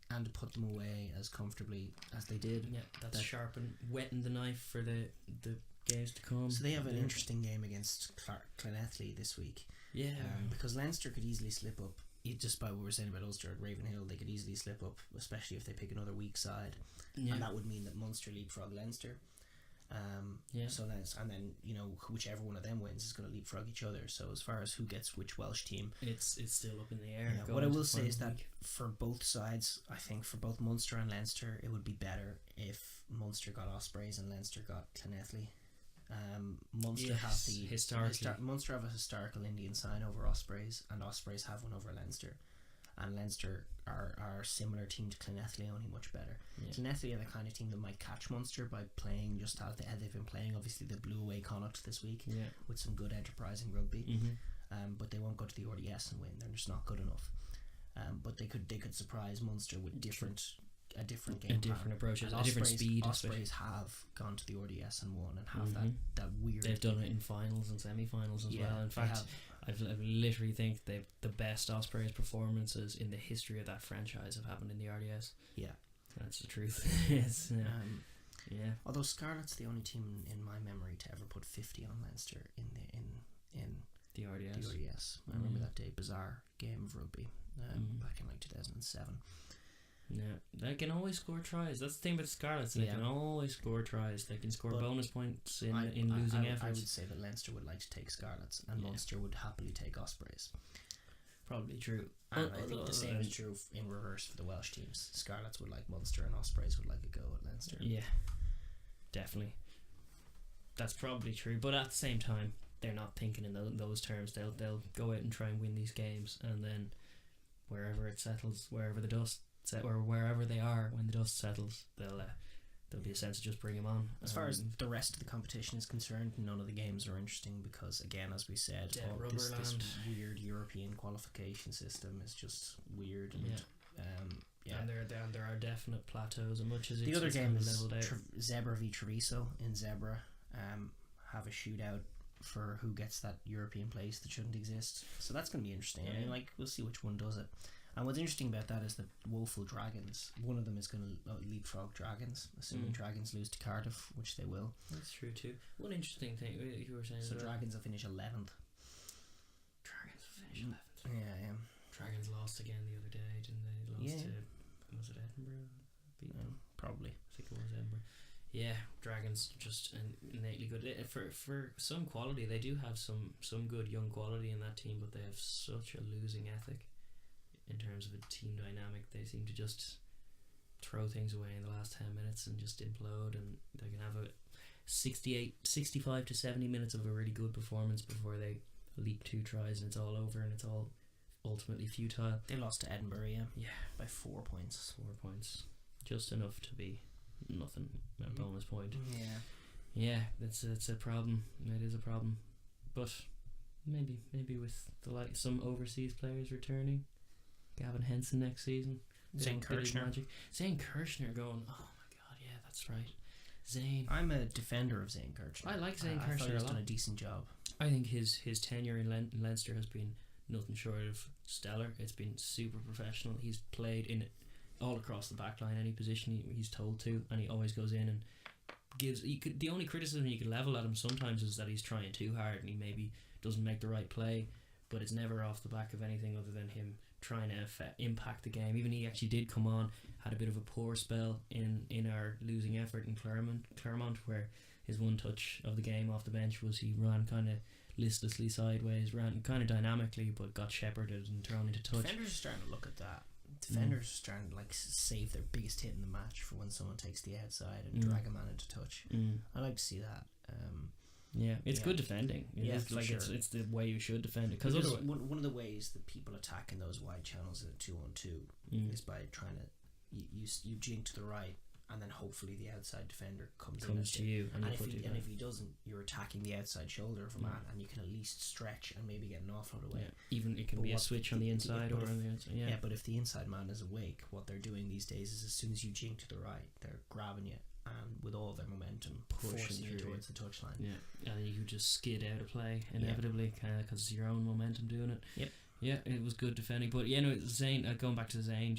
and to put them away as comfortably as they did. Yeah, that's sharp and whetting the knife for the games to come. So they have an interesting game against Clonethley this week. Because Leinster could easily slip up. Just by what we were saying about Ulster at Ravenhill, they could easily slip up, especially if they pick another weak side, and that would mean that Munster leapfrog Leinster. So then whichever one of them wins is going to leapfrog each other. So as far as who gets which Welsh team, it's still up in the air. What I will say is that for both sides, I think for both Munster and Leinster, it would be better if Munster got Ospreys and Leinster got Clonethley. Munster have a historical Indian sign over Ospreys, and Ospreys have one over Leinster, and Leinster are a similar team to Clonethley, only much better. Clonethley are the kind of team that might catch Munster by playing just how they've been playing. Obviously they blew away Connacht this week with some good enterprising rugby, but they won't go to the RDS and win. They're just not good enough. But they could surprise Munster with a different game, different approaches, a different speed. Ospreys have gone to the RDS and won, and have that weird. They've done it in finals and semi-finals as well. In fact, I've literally think the best Ospreys performances in the history of that franchise have happened in the RDS. Yeah, that's the truth. It's, although Scarlet's the only team in my memory to ever put 50 on Leinster in the RDS. The RDS. I remember that day, bizarre game of rugby back in like 2007. Yeah, they can always score tries. That's the thing about Scarlets. They can always score tries. They can score bonus points in losing efforts. I would say that Leinster would like to take Scarlets, and Munster would happily take Ospreys. Probably true. And I think the same is true in reverse for the Welsh teams. Scarlets would like Munster, and Ospreys would like a go at Leinster. Yeah, definitely. That's probably true. But at the same time, they're not thinking in those terms. They'll go out and try and win these games, and then wherever it settles, wherever the dust or wherever they are when the dust settles, there'll be a sense of just bring them on. As far as the rest of the competition is concerned, none of the games are interesting because, again, as we said, this weird European qualification system is just weird. And and there are definite plateaus, and much as the other game is leveled out. Zebra v Treviso in Zebra. Have a shootout for who gets that European place that shouldn't exist. So that's going to be interesting. I mean, we'll see which one does it. And what's interesting about that is the woeful Dragons. One of them is going to leapfrog Dragons, assuming Dragons lose to Cardiff, which they will. That's true too. One interesting thing you were saying. So Dragons will finish 11th. Dragons will finish 11th. Yeah. Dragons lost again the other day, didn't they? Lost to, was it Edinburgh? Probably. I think it was Edinburgh. Yeah, Dragons just innately good. For some quality, they do have some good young quality in that team, but they have such a losing ethic in terms of a team dynamic. They seem to just throw things away in the last 10 minutes and just implode, and they can have a 65 to 70 minutes of a really good performance before they leak 2 tries and it's all over and it's all ultimately futile. They lost to Edinburgh, by 4 points. 4 points. Just enough to be nothing, a bonus point. That's a problem. It is a problem, but maybe with some overseas players returning, Gavin Henson next season, Zane Kirshner going, oh my god, yeah, that's right, Zane. I'm a defender of Zane Kirshner. I like Zane Kirshner. I thought he's done a decent job. I think his tenure in Leinster has been nothing short of stellar. It's been super professional. He's played in all across the back line, any position he's told to, and he always goes in and gives. The only criticism you could level at him sometimes is that he's trying too hard and he maybe doesn't make the right play, but it's never off the back of anything other than him trying to impact the game. Even he actually did come on, had a bit of a poor spell in our losing effort in Claremont, where his one touch of the game off the bench was he ran kind of listlessly sideways, ran kind of dynamically, but got shepherded and thrown into touch. Defenders are starting to look at that. Defenders are starting to save their biggest hit in the match for when someone takes the outside and drag a man into touch. I like to see that. It's good defending. It's the way you should defend it. Because one of the ways that people attack in those wide channels at 2-on-2 is by trying to you jink to the right, and then hopefully the outside defender comes to you, and if he doesn't, you're attacking the outside shoulder of a man, and you can at least stretch and maybe get an offload away. Even it can be a switch on the inside or on the outside. But if the inside man is awake, what they're doing these days is as soon as you jink to the right, they're grabbing you and with all their momentum pushing you towards the touchline. And you just skid out of play inevitably, kind of because it's your own momentum doing it. It was good defending, but Zane, going back to Zane,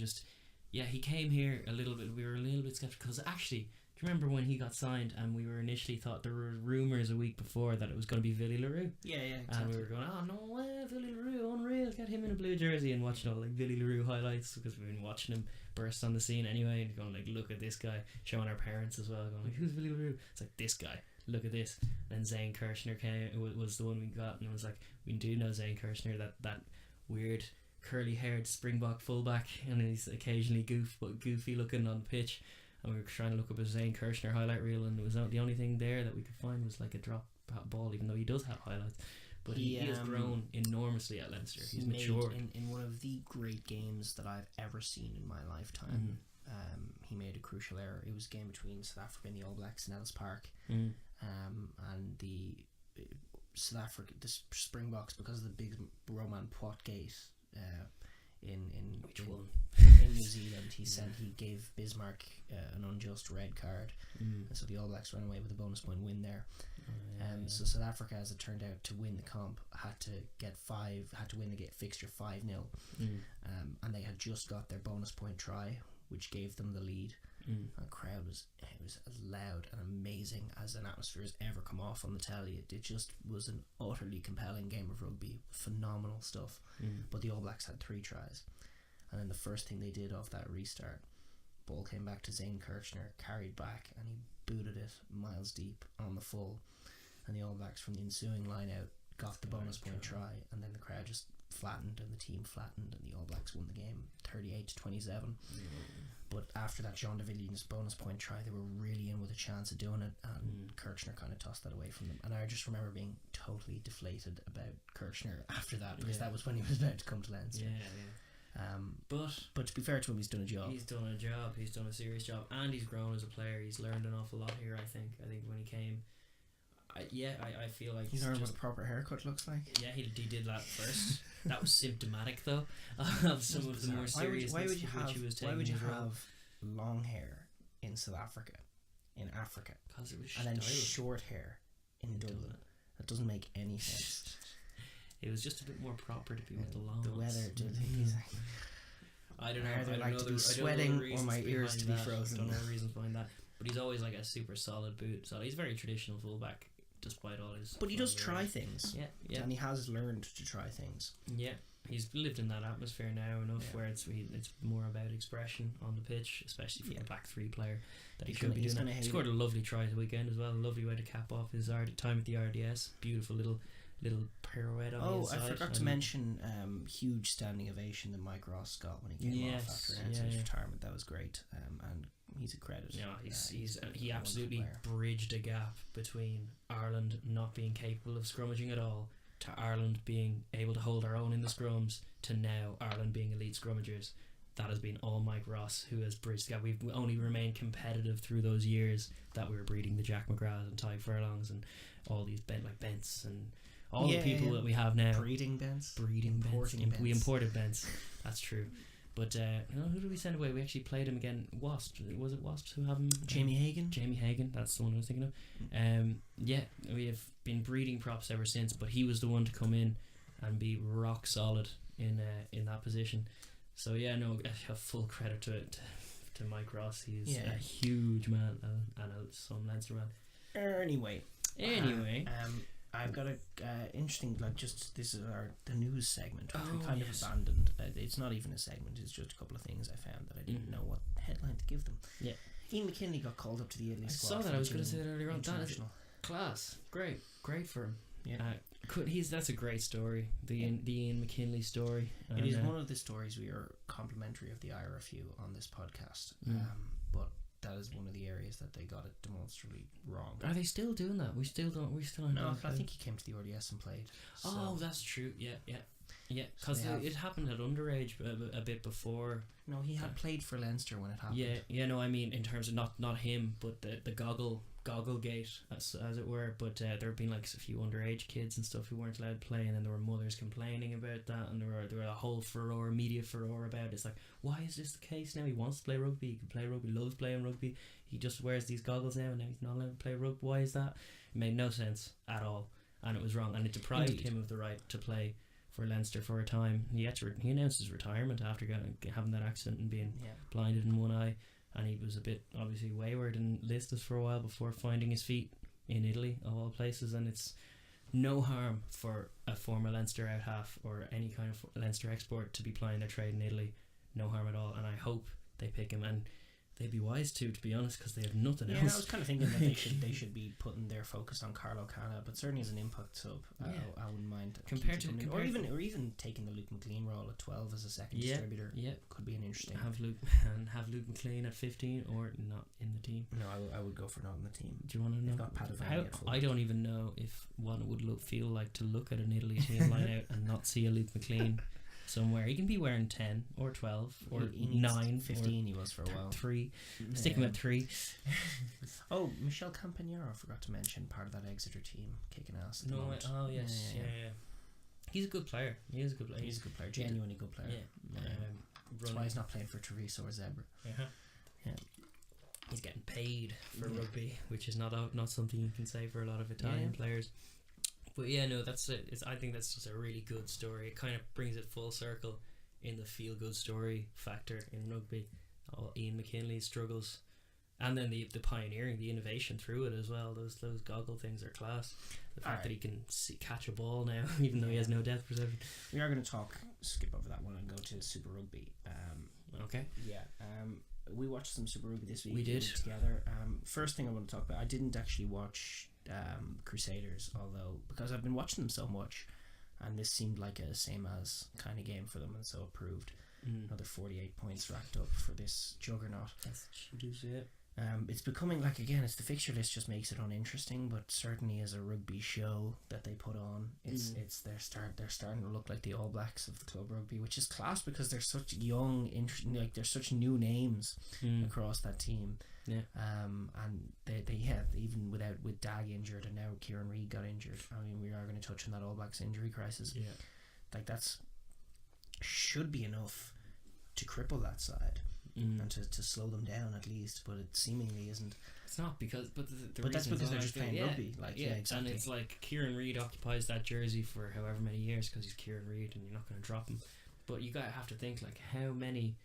he came here a little bit. We were a little bit skeptical because actually, do you remember when he got signed and we were initially thought there were rumours a week before that it was going to be Villy LaRue? Exactly. And we were going, oh no way, Villy LaRue, unreal, get him in a blue jersey, and watching all Villy LaRue highlights because we've been watching him burst on the scene anyway, and going look at this guy, showing our parents as well, going who's Villy LaRue? It's this guy, look at this. And then Zane Kirshner was the one we got, and it was we do know Zane Kirshner, that weird curly haired Springbok fullback, and he's occasionally goofy looking on the pitch, and we were trying to look up a Zane Kirshner highlight reel, and it was the only thing there that we could find was a drop ball, even though he does have highlights. But he has grown enormously at Leinster. He's matured. In one of the great games that I've ever seen in my lifetime. He made a crucial error. It was a game between South Africa and the All Blacks in Ellis Park. And the South Africa, the Springboks, because of the big Roman Poit gate in New Zealand, he gave Bismarck an unjust red card, and so the All Blacks ran away with a bonus point win there. So South Africa, as it turned out, to win the comp had to win the fixture 5-0, and they had just got their bonus point try, which gave them the lead. And the crowd was as loud and amazing as an atmosphere has ever come off on the telly. It just was an utterly compelling game of rugby, phenomenal stuff. But the All Blacks had 3 tries, and then the first thing they did off that restart, ball came back to Zane Kirchner, carried back, and he booted it miles deep on the full, and the All Blacks from the ensuing line out got the bonus point try, and then the crowd just flattened and the team flattened, and the All Blacks won the game 38-27. But after that Jean de Villiers bonus point try, they were really in with a chance of doing it, and Kirchner kind of tossed that away from them. And I just remember being totally deflated about Kirchner after that, because that was when he was about to come to Leinster. But to be fair to him, he's done a job. He's done a serious job, and he's grown as a player. He's learned an awful lot here, I think when he came, I feel like he's learned what a proper haircut looks like. Yeah, he did that first. That was symptomatic, though, of some of the more serious. Why would you have long hair in South Africa, in Africa, because it was and then short hair in Dublin? That doesn't make any sense. It was just a bit more proper to be with the long. The weather, I don't know. Either like to be sweating or my ears to be frozen. I don't know the reasons behind that. But he's always like a super solid boot. So he's a very traditional fullback, despite all his. But he does try things. Yeah. And he has learned to try things. Yeah. He's lived in that atmosphere now enough where it's more about expression on the pitch, especially for a back 3 player that he should be doing that. He scored a lovely try the weekend as well. A lovely way to cap off his time at the RDS. Beautiful little pirouette on the inside. I forgot to mention huge standing ovation that Mike Ross got when he came off after his retirement. That was great, and he's a credit. Yeah, he absolutely bridged a gap between Ireland not being capable of scrummaging at all to Ireland being able to hold our own in the scrums to now Ireland being elite scrummagers. That has been all Mike Ross, who has bridged the gap. We've only remained competitive through those years that we were breeding the Jack McGraths and Ty Furlongs and all these Bents and all the people that we have now. Breeding Bents. We imported Bents. That's true. But who did we send away? We actually played him again. Wasps. Was it Wasps who have him? Jamie Hagan. That's the one I was thinking of. We have been breeding props ever since. But he was the one to come in and be rock solid in that position. So a full credit to Mike Ross. He's a huge man and some Leinster man. Anyway. I've got a interesting, this is the news segment, which we kind of abandoned. It's not even a segment, it's just a couple of things I found that I didn't know what headline to give them. Yeah. Ian McKinley got called up to the Italy squad. I saw that, I was going to say that earlier on. That is class. Great for him. Yeah. That's a great story, the Ian McKinley story. It is one of the stories we are complimentary of the IRFU on this podcast. But that is one of the areas that they got it demonstrably wrong. Are they still doing that? We still don't. No, I think he came to the RDS and played. So. Oh, that's true. Yeah. Because it happened at underage a bit before. No, he had played for Leinster when it happened. Yeah. No, I mean in terms of not him, but the goggle gate as it were. But there have been a few underage kids and stuff who weren't allowed to play, and then there were mothers complaining about that, and there were a whole media furore about it. It's like, why is this the case now? He wants to play rugby. He can play rugby. Loves playing rugby. He just wears these goggles now, and now he's not allowed to play rugby. Why is that? It made no sense at all, and it was wrong, and it deprived him of the right to play for Leinster for a time. He announced his retirement after having that accident and being blinded in one eye, and he was a bit obviously wayward and listless for a while before finding his feet in Italy of all places. And it's no harm for a former Leinster out half or any kind of Leinster export to be plying their trade in Italy. No harm at all, and I hope they pick him. And they'd be wise to be honest, because they have nothing Yeah, else. I was kind of thinking that they should be putting their focus on Carlo Canna, but certainly as an impact sub, I wouldn't mind or even taking the Luke McLean role at 12 as a second distributor. Yeah, could be an interesting. Have Luke McLean at 15 or not in the team. No, I would go for not in the team. Do you want to know? Got Padovani at full. I don't even know if what it would feel like to look at an Italy team line out and not see a Luke McLean somewhere. He can be wearing 10 or 12 or he 9 15 he was for a while. 3. Stick him at 3. Oh, Michel Campagnaro, I forgot to mention, part of that Exeter team, kicking ass at the moment. Oh yes, yeah. He's a good player. He's a good player. Genuinely good player. Yeah. That's why he's not playing for Treviso or Zebra. Yeah. He's getting paid for rugby, which is not something you can say for a lot of Italian players. But yeah, no, that's it. I think that's just a really good story. It kind of brings it full circle in the feel-good story factor in rugby. Ian McKinley's struggles, and then the pioneering, the innovation through it as well. Those goggle things are class. The fact that he can catch a ball now, even though he has no depth perception. We are going to skip over that one and go to Super Rugby. Okay. Yeah. We watched some Super Rugby this week. We did together. First thing I want to talk about, I didn't actually watch Crusaders, although because I've been watching them so much, and this seemed like a same as kind of game for them, and so it proved. Another 48 points racked up for this juggernaut. That's it. It's becoming like, again, it's the fixture list just makes it uninteresting, but certainly as a rugby show that they put on, they're starting to look like the All Blacks of the club rugby, which is class because they're such young, they're such new names across that team. Yeah. And they even with Daragh injured and now Kieran Reid got injured. I mean, we are going to touch on that All Blacks injury crisis. Yeah. Like that's should be enough to cripple that side. And to slow them down at least, but it seemingly isn't. It's not because, but that's because they're just playing rugby. Exactly. And it's like Kieran Reid occupies that jersey for however many years because he's Kieran Reid, and you're not going to drop him. But you have to think like how many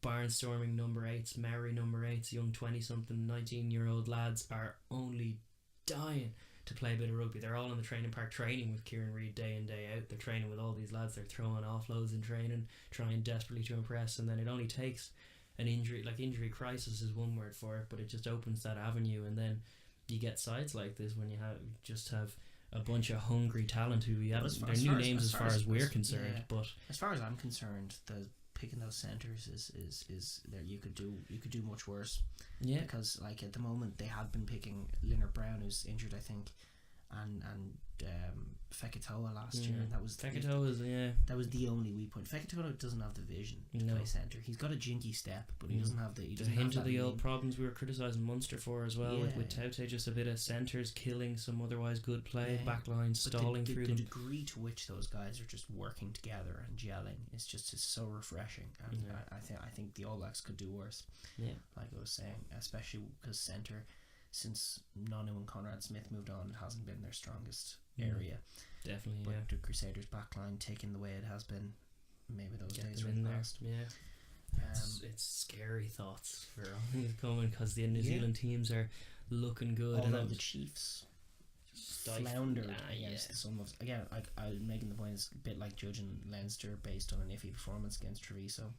barnstorming number 8s, Maori number 8s, young 20-something, 19-year-old lads are only dying to play a bit of rugby. They're all in the training park training with Kieran Reid day in day out. They're training with all these lads. They're throwing offloads in training, trying desperately to impress, and then it only takes an injury crisis is one word for it, but it just opens that avenue, and then you get sides like this when you have a bunch of hungry talent who you have they're new names as far as we're concerned. But as far as I'm concerned, picking those centres is there you could do much worse. Yeah, because like at the moment they have been picking Leonard Brown, who's injured, I think, and Fekitoa last year, and that was that was the only weak point. Fekitoa doesn't have the vision to play centre. He's got a jinky step, but he doesn't have the. He doesn't hint of the old problems we were criticising Munster for as well. With Taute, just a bit of centres killing some otherwise good play, backline stalling through them. The degree to which those guys are just working together and gelling is so refreshing, and I think the All Blacks could do worse. Yeah, like I was saying, especially because centre, since Nonu and Conrad Smith moved on, it hasn't been their strongest area. Definitely, but the Crusaders backline taking the way it has been, maybe those days are in past. It's scary thoughts for coming because the New Zealand teams are looking good. Although the Chiefs floundered against the Sunwolves. Again, I'm making the point, it's a bit like judging Leinster based on an iffy performance against Treviso.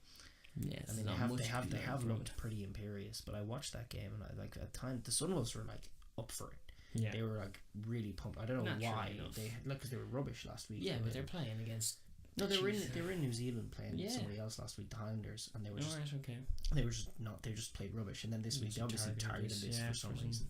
Yeah, I mean they have looked pretty imperious, but I watched that game and I at times the Sunwolves were like up for it. Yeah, they were like really pumped. I don't know why because they were rubbish last week. Yeah, but they're playing against. No, they were in New Zealand playing somebody else last week, the Highlanders, and they were just They were just not. They just played rubbish, and then this week they obviously targeted this for some reason.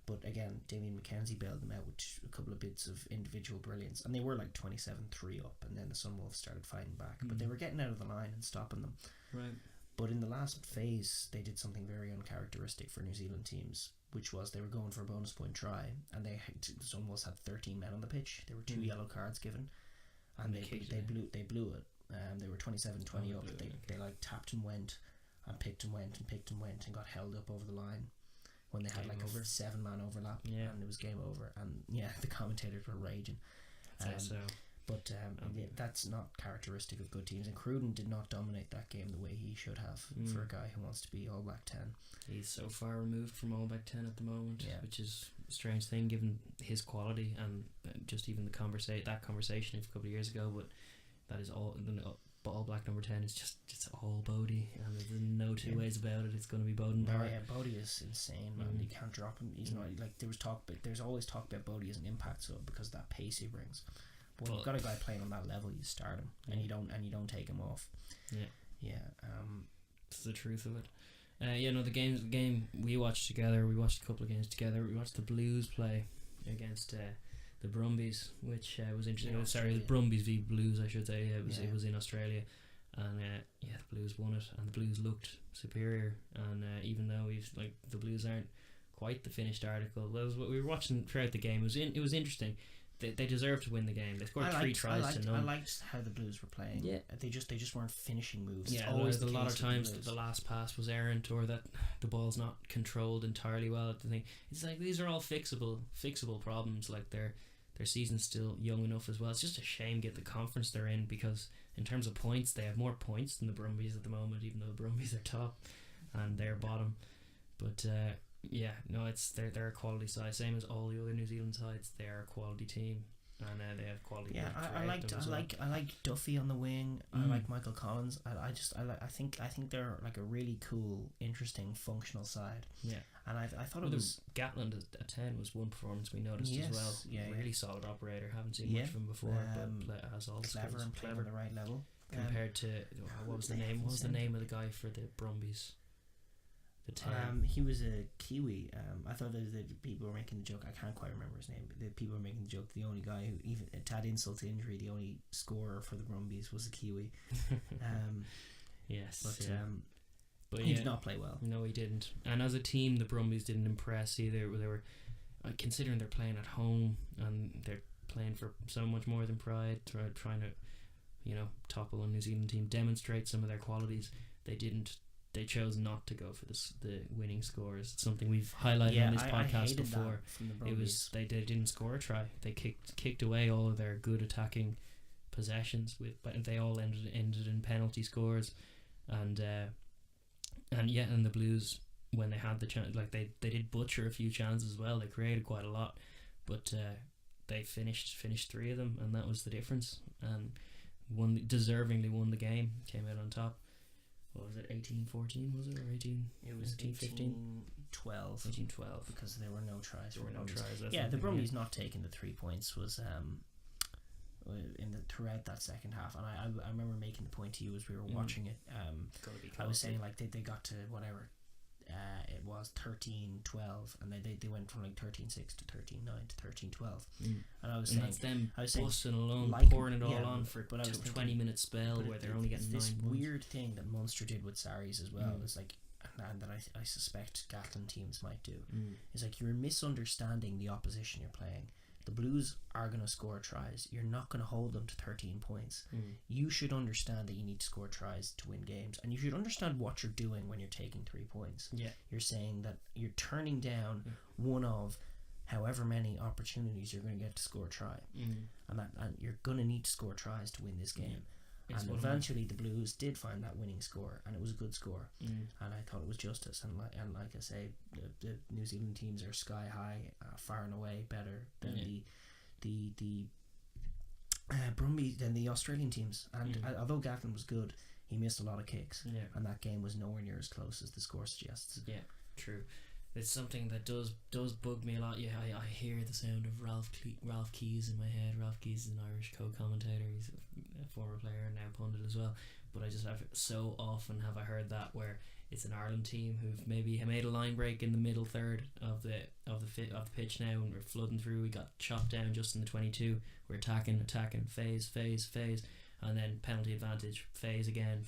But again, Damien McKenzie bailed them out with a couple of bits of individual brilliance, and they were like 27-3 up, and then the Sunwolves started fighting back, but they were getting out of the line and stopping them. Right. But in the last phase, they did something very uncharacteristic for New Zealand teams, which was they were going for a bonus point try, and the Sunwolves had 13 men on the pitch. There were 2 yellow cards given, and they blew it. They were 27-20 up. They like tapped and went, and picked and went, and got held up over the line when they had like a 7-man overlap, and it was game over. And the commentators were raging. But that's not characteristic of good teams, and Cruden did not dominate that game the way he should have for a guy who wants to be All Black 10. He's so far removed from All Black 10 at the moment, which is a strange thing given his quality and just even that conversation of a couple of years ago. But that is all All Black number 10 is just all Bodie, and there's no two ways about it. It's going to be Bowden Daragh. Yeah, Bodie is insane, man. You can't drop him. He's not like there's always talk about Bodie as an impact sub because of that pace he brings. But you've got a guy playing on that level, you start him and you don't take him off. Yeah. It's the truth of it. The game we watched together. We watched a couple of games together. We watched the Blues play against the Brumbies, which was interesting. The Brumbies v Blues, I should say. It was in Australia, and the Blues won it, and the Blues looked superior. And even though the Blues aren't quite the finished article, that was what we were watching throughout the game. It was interesting. They deserved to win the game. They scored 3 tries to none. I liked how the Blues were playing. Yeah, they just weren't finishing moves. Yeah, always a lot of times the last pass was errant, or that the ball's not controlled entirely well at the thing. It's like these are all fixable problems. Like their season's still young enough as well. It's just a shame get the conference they're in, because in terms of points they have more points than the Brumbies at the moment, even though the Brumbies are top and they're bottom. But they're a quality side, same as all the other New Zealand sides. They're a quality team, and they have quality. Yeah, I like Duffy on the wing. I like Michael Collins. I think they're like a really cool, interesting, functional side. Yeah, and I thought it was Gatland at 10 was one performance we noticed as well. Yeah, really solid operator. Haven't seen much of him before, but has all the clever and playing at the right level compared to what was the name? What was the name of the guy for the Brumbies? He was a Kiwi. I thought that the people were making the joke. I can't quite remember his name. But the people were making the joke. The only guy who, even had insult to injury, the only scorer for the Brumbies was a Kiwi. Yes, but he did not play well. No, he didn't. And as a team, the Brumbies didn't impress either. They were considering they're playing at home and they're playing for so much more than pride, trying to topple a New Zealand team, demonstrate some of their qualities. They didn't. They chose not to go for the winning scores. It's something we've highlighted on this podcast before. It was they didn't score a try. They kicked away all of their good attacking possessions but they all ended in penalty scores, and the Blues, when they had the chance, like they did butcher a few chances as well. They created quite a lot, but they finished 3 of them, and that was the difference. And deservingly won the game. Came out on top. What was it, 18-14 was it, or 18? It was 18-12. 18-12. Because there were no tries. Tries. The Brumbies not taking the 3 points was throughout that second half, and I remember making the point to you as we were watching it. I was saying like they got to whatever. It was 13-12, and they went from like 13-6 to 13-9 to 13-12, and I was saying that's them busting alone, pouring it all on for a 20-minute spell where they're only getting 9 points. This weird thing that Munster did with Sarries as well is like, and that I suspect Gatland teams might do, is like you're misunderstanding the opposition you're playing. The Blues are going to score tries. You're not going to hold them to 13 points. You should understand that you need to score tries to win games, and you should understand what you're doing when you're taking 3 points. Yeah, you're saying that you're turning down one of however many opportunities you're going to get to score a try, and you're going to need to score tries to win this game. And eventually the Blues did find that winning score, and it was a good score, and I thought it was justice. And like I say, the New Zealand teams are sky high, far and away better than the Brumbies, than the Australian teams. And although Gatland was good, he missed a lot of kicks, and that game was nowhere near as close as the score suggests. Yeah, true. It's something that does bug me a lot. Yeah, I hear the sound of Ralph Keyes in my head. Ralph Keyes is an Irish co-commentator. He's a former player and now pundit as well. But I just have so often have I heard that where it's an Ireland team who've maybe made a line break in the middle third of the pitch now, and we're flooding through. We got chopped down just in the 22. We're attacking, phase, and then penalty advantage, phase again.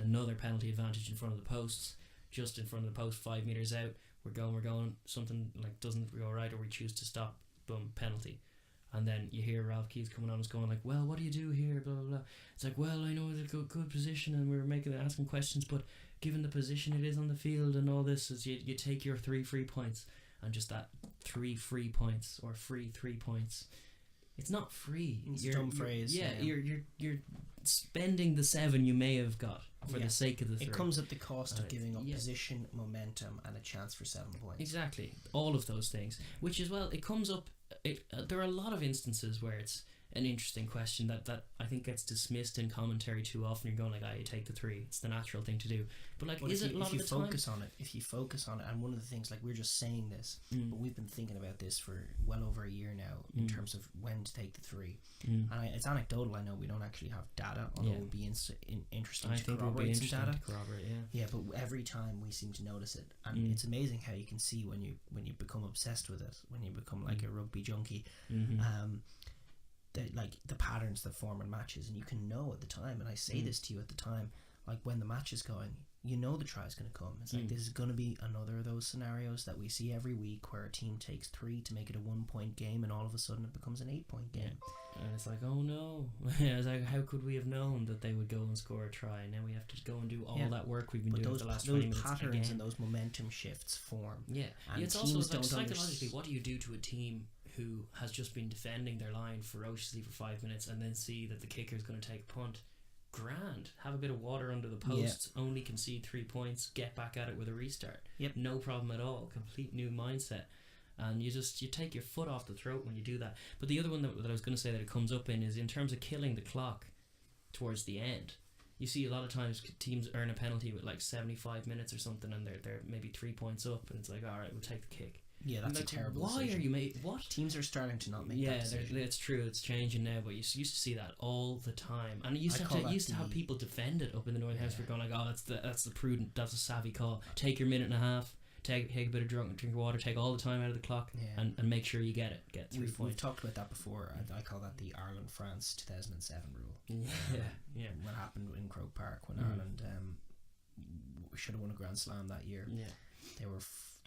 Another penalty advantage in front of the posts. Just in front of the post, 5 meters out, we're going, something like doesn't go right, or we choose to stop, boom, penalty. And then you hear Ralph Keyes coming on and going like, well, what do you do here, blah blah blah. It's like, well, I know it's a good position and we're asking questions, but given the position it is on the field and all this, is you take your 3 free points, and just that 3 free points or free 3 points. It's not free. It's a dumb phrase. You're spending the 7 you may have got for the sake of the 3. It comes at the cost of giving up position, momentum, and a chance for 7 points. Exactly, all of those things. Which as well, it comes up. There are a lot of instances where an interesting question that I think gets dismissed in commentary too often. You're going like, you take the 3. It's the natural thing to do. But like, is it a lot of the time? If you focus on it, and one of the things, like, we're just saying this, but we've been thinking about this for well over a year now in terms of when to take the 3. And it's anecdotal. I know we don't actually have data, although it would be interesting to corroborate some data. Yeah, but every time we seem to notice it, and it's amazing how you can see when you become obsessed with it, when you become like a rugby junkie. The patterns that form in matches, and you can know at the time, and I say this to you at the time, like, when the match is going, you know the try is going to come. It's like, this is going to be another of those scenarios that we see every week where a team takes 3 to make it a 1-point game, and all of a sudden it becomes an 8-point game. And it's like, oh no. It's like, how could we have known that they would go and score a try? Now we have to go and do all that work we've been doing for the last 20 minutes. Those patterns and those momentum shifts form. Yeah, and it's also like, psychologically, what do you do to a team who has just been defending their line ferociously for 5 minutes and then see that the kicker is going to take a punt? Grand. Have a bit of water under the post, only concede 3 points, get back at it with a restart. No problem at all. Complete new mindset. And you take your foot off the throat when you do that. But the other one that I was going to say that it comes up in is in terms of killing the clock towards the end. You see a lot of times teams earn a penalty with like 75 minutes or something, and they're maybe 3 points up, and it's like, all right, we'll take the kick. Yeah, that's like, a terrible why decision. Are you made? What? Teams are starting to not make that decision. Yeah, it's true. It's changing now, but you used to see that all the time, and you used to have people defend it up in the Northern House for going like, oh, that's the prudent, that's a savvy call. Take your minute and a half. Take a bit of drink of water. Take all the time out of the clock, and make sure you get it. Get 3 points. We've talked about that before. I call that the Ireland-France 2007 rule. Yeah. What happened in Croke Park when Ireland should have won a Grand Slam that year. Yeah. They were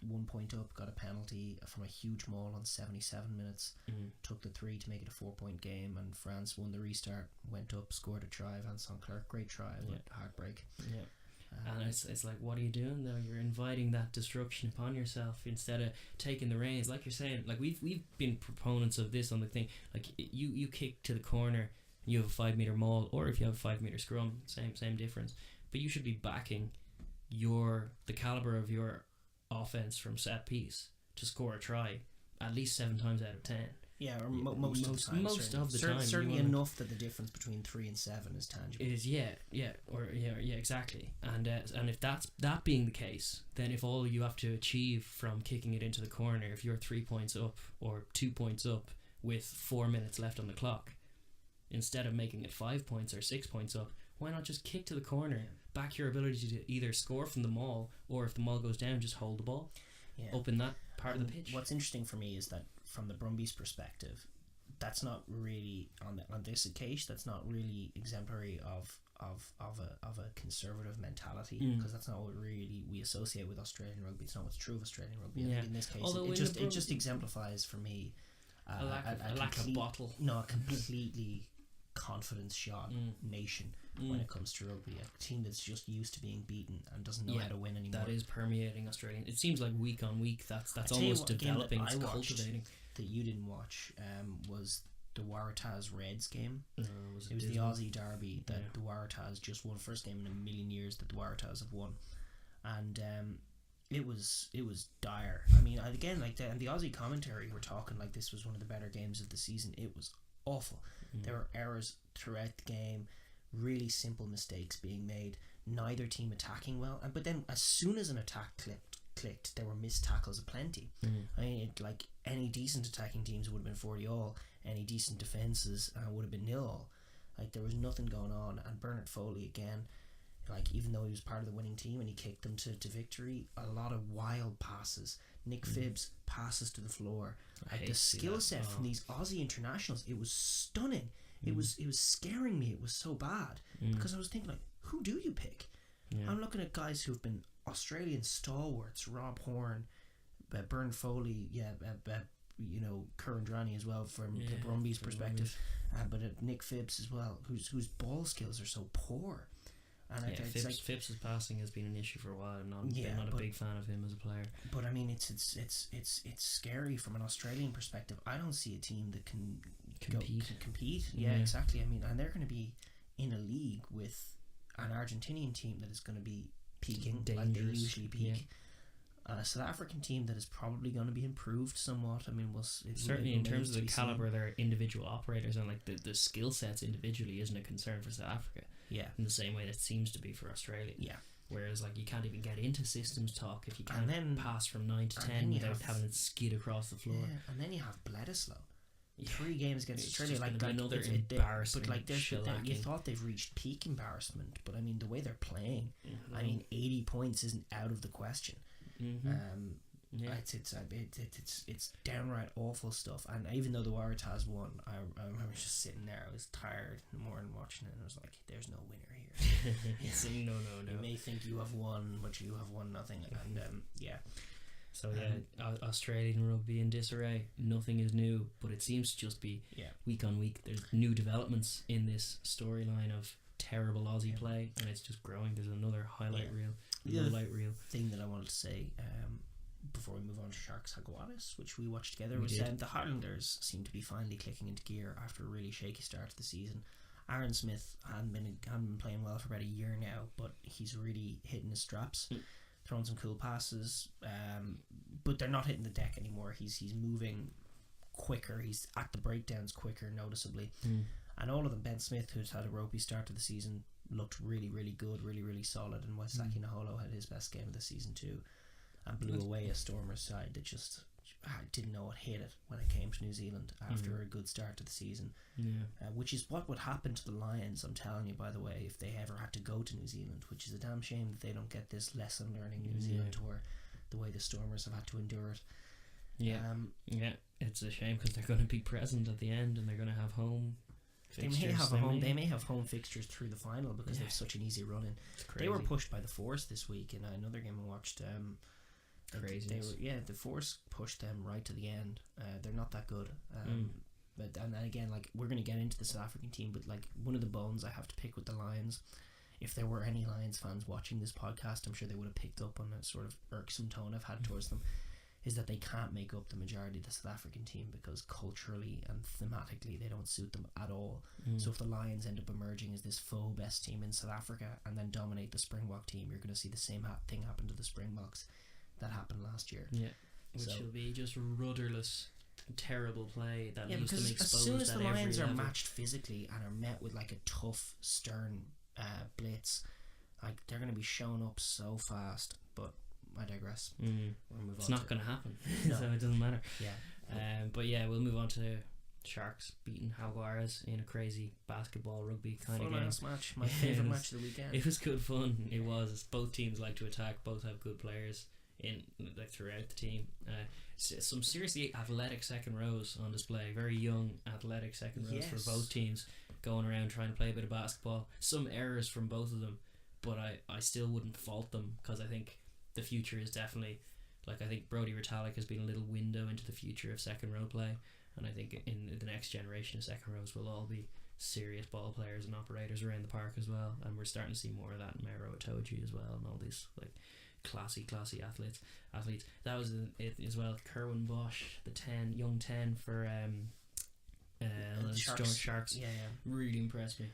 1 point up, got a penalty from a huge maul on 77 minutes, took the 3 to make it a 4-point game, and France won the restart, went up, scored a try. Vincent Clerc, great try, but heartbreak. Yeah. And it's like, what are you doing though? You're inviting that destruction upon yourself instead of taking the reins. Like you're saying, like we've been proponents of this on the thing. Like you kick to the corner, you have a 5 meter maul, or if you have a 5 meter scrum, same difference. But you should be backing the caliber of your offense from set piece to score a try at least 7 times out of 10. Yeah, or most of the time. Most of the time. Certainly enough that the difference between 3 and 7 is tangible. It is, exactly. And if that being the case, then if all you have to achieve from kicking it into the corner, if you're 3 points up or 2 points up with 4 minutes left on the clock, instead of making it 5 points or 6 points up, why not just kick to the corner, back your ability to either score from the maul, or if the maul goes down, just hold the ball up in that part of the pitch. What's interesting for me is that from the Brumbies' perspective, that's not really on this occasion. That's not really exemplary of a conservative mentality, because that's not what really we associate with Australian rugby. It's not what's true of Australian rugby. I think in this case, it just exemplifies for me a lack of bottle. No, a completely confidence shot nation when it comes to rugby. A team that's just used to being beaten and doesn't know how to win anymore. That is permeating Australian. It seems like week on week that's almost developing. It's cultivating. That you didn't watch was the Waratahs Reds game. It was the Aussie derby that the Waratahs just won. First game in a million years that the Waratahs have won, and it was dire. I mean, again, like and the Aussie commentary were talking like this was one of the better games of the season. It was awful. There were errors throughout the game, really simple mistakes being made. Neither team attacking well, but then as soon as an attack clicked, there were missed tackles aplenty. I mean, like any decent attacking teams would have been 40-all. Any decent defences would have been 0-all. Like there was nothing going on. And Bernard Foley again, like even though he was part of the winning team and he kicked them to victory, a lot of wild passes. Nick Phibbs passes to the floor. Like the skill set from these Aussie internationals, it was stunning. It was scaring me. It was so bad because I was thinking like, who do you pick? I'm looking at guys who've been Australian stalwarts, Rob Horne, Bernard Foley, Curran as well from the Brumbies' perspective, but Nick Phibbs as well, whose ball skills are so poor. And Phibbs' passing has been an issue for a while. I'm not a big fan of him as a player. But I mean, it's scary from an Australian perspective. I don't see a team that can compete. Yeah, exactly. I mean, and they're going to be in a league with an Argentinian team that is going to be peaking like they usually peak. A South African team that is probably going to be improved somewhat. I mean, certainly in terms of the caliber of their individual operators and like the skill sets individually isn't a concern for South Africa. Yeah. In the same way that it seems to be for Australia. Yeah. Whereas like you can't even get into systems talk if you can't then, pass from 9 to 10 without having it skid across the floor. Yeah, and then you have Bledisloe. 3 games against Australia, another embarrassing. But like you thought they've reached peak embarrassment, but I mean the way they're playing, I mean 80 points isn't out of the question. It's downright awful stuff. And even though the Waratahs won, I remember just sitting there. I was tired in the morning watching it, and I was like, "There's no winner here." No. You may think you have won, but you have won nothing. And So Australian rugby in disarray. Nothing is new, but it seems to just be week on week. There's new developments in this storyline of terrible Aussie play, and it's just growing. There's another highlight reel, lowlight reel. Thing that I wanted to say before we move on to Sharks Jaguares, which we watched together, was the Highlanders seem to be finally clicking into gear after a really shaky start to the season. Aaron Smith hadn't been playing well for about a year now, but he's really hitting his straps. Throwing some cool passes, but they're not hitting the deck anymore. He's moving quicker. He's at the breakdowns quicker, noticeably. And all of them, Ben Smith, who's had a ropey start to the season, looked really, really good, really, really solid. And Waisake Naholo had his best game of the season too, and blew away a Stormers side that just didn't know what hit it when it came to New Zealand after a good start to the season. Which is what would happen to the Lions, I'm telling you, by the way, if they ever had to go to New Zealand, which is a damn shame that they don't get this lesson learning New Zealand tour the way the Stormers have had to endure it. It's a shame because they're going to be present at the end and they're going to have home fixtures. They may have home fixtures through the final because they have such an easy run in. They were pushed by the Force this week in another game I watched. The Force pushed them right to the end. They're not that good. But and then again, like, we're going to get into the South African team, but like, one of the bones I have to pick with the Lions, if there were any Lions fans watching this podcast, I'm sure they would have picked up on a sort of irksome tone I've had towards them, is that they can't make up the majority of the South African team because culturally and thematically they don't suit them at all. So if the Lions end up emerging as this faux best team in South Africa and then dominate the Springbok team, you're going to see the same thing happen to the Springboks that happened last year. Which will be just rudderless, terrible play that leaves them exposed. As soon as the Lions are level. matched physically and are met with like a tough, stern blitz, like, they're going to be showing up so fast. But I digress. We'll move it's not going to happen, no. so it doesn't matter. But we'll move on to Sharks beating Jaguares in a crazy basketball rugby kind of game. Match, my favourite match of the weekend. It was good fun. It was. Both teams like to attack. Both have good players in throughout the team. Some seriously athletic second rows on display. Very young athletic second rows for both teams, going around trying to play a bit of basketball. Some errors from both of them, but I still wouldn't fault them because I think the future is definitely, like, I think Brodie Retallick has been a little window into the future of second row play, and I think in the next generation of second rows will all be serious ball players and operators around the park as well, and we're starting to see more of that in Mero Itoje as well, and all these like classy athletes. That was it as well. Kerwin Bosch, the young 10 for Sharks. Really impressed me.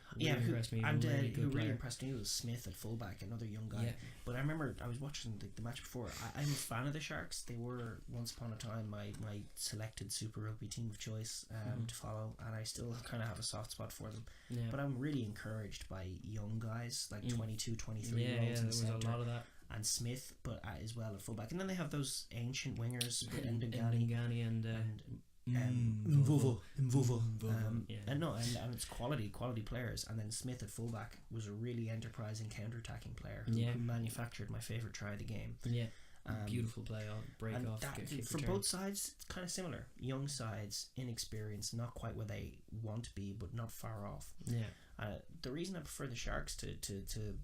And who really impressed me was Smith at fullback, another young guy. But I remember I was watching the match before. I'm a fan of the Sharks. They were once upon a time my selected Super Rugby team of choice to follow, and I still kind of have a soft spot for them. But I'm really encouraged by young guys like 22, 23 year olds in the centre. There was a lot of that. And Smith, but as well at fullback. And then they have those ancient wingers, Ndungani and Mvuvo. And it's quality players. And then Smith at fullback was a really enterprising counter-attacking player who manufactured my favourite try of the game. Beautiful play break off. For both sides, it's kind of similar. Young sides, inexperienced, not quite where they want to be, but not far off. The reason I prefer the Sharks to